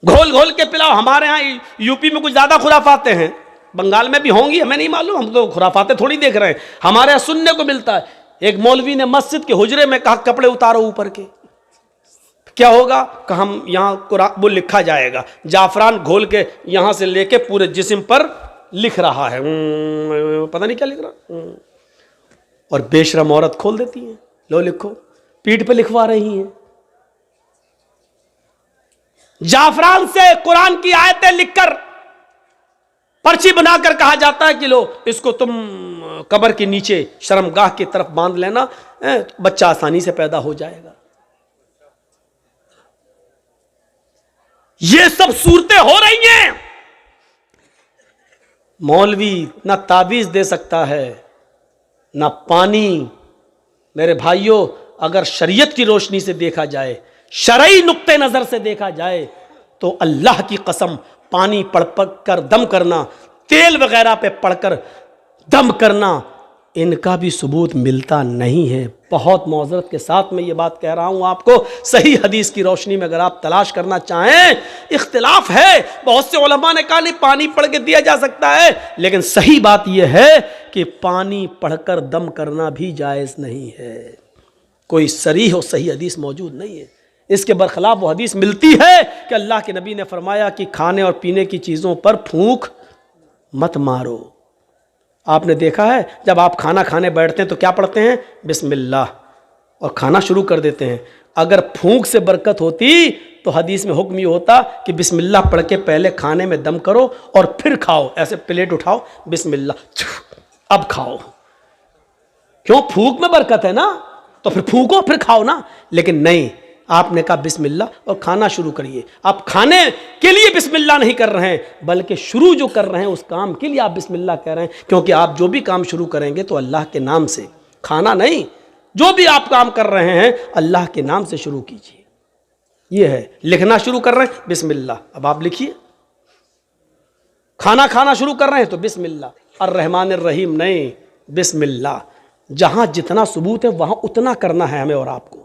घोल घोल के पिलाओ। हमारे यहाँ यूपी में कुछ ज्यादा खुराफाते हैं, बंगाल में भी होंगी, हमें नहीं मालूम, हम तो खुराफाते थोड़ी देख रहे हैं। हमारे यहाँ सुनने को मिलता है, एक मौलवी ने मस्जिद के हुजरे में कहा कपड़े उतारो ऊपर के। क्या होगा? कहा हम यहाँ वो लिखा जाएगा, जाफरान घोल के यहाँ से लेके पूरे जिस्म पर लिख रहा है, पता नहीं क्या लिख रहा। और बेशरम औरत खोल देती है, लो लिखो, पीठ पे लिखवा रही हैं। जाफरान से कुरान की आयतें लिखकर पर्ची बनाकर कहा जाता है कि लो इसको तुम कब्र के नीचे शर्मगाह की तरफ बांध लेना, बच्चा आसानी से पैदा हो जाएगा। ये सब सूरतें हो रही हैं। मौलवी ना ताबीज दे सकता है ना पानी। मेरे भाइयों, अगर शरीयत की रोशनी से देखा जाए, शरई नुक्ते नजर से देखा जाए, तो अल्लाह की कसम पानी पढ़ कर दम करना, तेल वगैरह पे पढ़कर दम करना, इनका भी सबूत मिलता नहीं है। बहुत मौजरत के साथ मैं ये बात कह रहा हूँ आपको, सही हदीस की रोशनी में अगर आप तलाश करना चाहें, इख्तिलाफ है। बहुत से उलमा ने कहा नहीं पानी पढ़ के दिया जा सकता है, लेकिन सही बात यह है कि पानी पढ़कर दम करना भी जायज़ नहीं है। कोई सरीह और सही हदीस मौजूद नहीं है। इसके बरखिलाफ वो हदीस मिलती है कि अल्लाह के नबी ने फरमाया कि खाने और पीने की चीज़ों पर फूंक मत मारो। आपने देखा है जब आप खाना खाने बैठते हैं तो क्या पढ़ते हैं? बिस्मिल्लाह, और खाना शुरू कर देते हैं। अगर फूंक से बरकत होती तो हदीस में हुक्म ये होता कि बिस्मिल्लाह पढ़ के पहले खाने में दम करो और फिर खाओ। ऐसे प्लेट उठाओ, बिस्मिल्लाह, अब खाओ। क्यों? फूंक में बरकत है ना, तो फिर फूंको फिर खाओ ना। लेकिन नहीं, आपने कहा बिस्मिल्लाह और खाना शुरू करिए। आप खाने के लिए बिस्मिल्लाह नहीं कर रहे हैं, बल्कि शुरू जो कर रहे हैं उस काम के लिए आप बिस्मिल्लाह कह रहे हैं। क्योंकि आप जो भी काम शुरू करेंगे तो अल्लाह के नाम से, खाना नहीं, जो भी आप काम कर रहे हैं अल्लाह के नाम से शुरू कीजिए। ये है, लिखना शुरू कर रहे हैं बिस्मिल्लाह, अब आप लिखिए। खाना शुरू कर रहे हैं तो बिस्मिल्लाह अर्रहमानिर रहीम नहीं, बिस्मिल्लाह। जहां जितना सबूत है वहां उतना करना है हमें और आपको।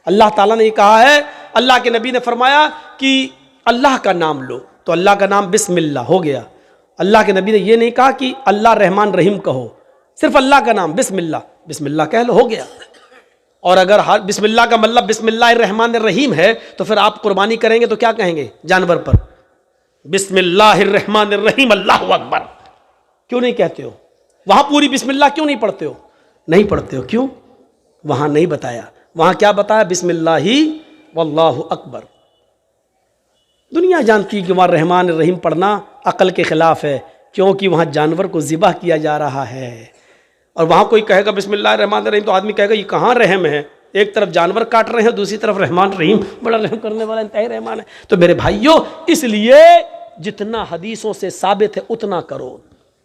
अल्लाह ताला ने कहा है, अल्लाह के नबी ने फरमाया कि अल्लाह का नाम लो, तो अल्लाह का नाम बिस्मिल्लाह हो गया। अल्लाह के नबी ने यह नहीं कहा कि अल्लाह रहमान रहीम कहो, सिर्फ अल्लाह का नाम बिस्मिल्लाह, बिस्मिल्लाह कह लो, हो गया। और अगर हर बिस्मिल्लाह का मतलब बिस्मिल्लाहिर रहमानिर रहीम है तो फिर आप कुर्बानी करेंगे तो क्या कहेंगे जानवर पर? बिस्मिल्लाहिर रहमानिर रहीम अल्लाहु अकबर क्यों नहीं कहते हो? वहां पूरी बिस्मिल्लाह क्यों नहीं पढ़ते हो? नहीं पढ़ते हो, क्यों? वहां नहीं बताया। वहां क्या बताया? बिस्मिल्लाही वल्लाहु अकबर। दुनिया जानती है कि वहां रहमान रहीम पढ़ना अकल के खिलाफ है, क्योंकि वहां जानवर को ज़िबह किया जा रहा है। और वहां कोई कहेगा बिस्मिल्लाह रहमान रहीम तो आदमी कहेगा ये कहाँ रहम है? एक तरफ जानवर काट रहे हैं, दूसरी तरफ रहमान रहीम, बड़ा रहम करने वाला इंतहाई रहमान है। तो मेरे भाइयों, इसलिए जितना हदीसों से साबित है उतना करो।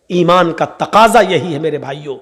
ईमान का तकाजा यही है मेरे भाइयों।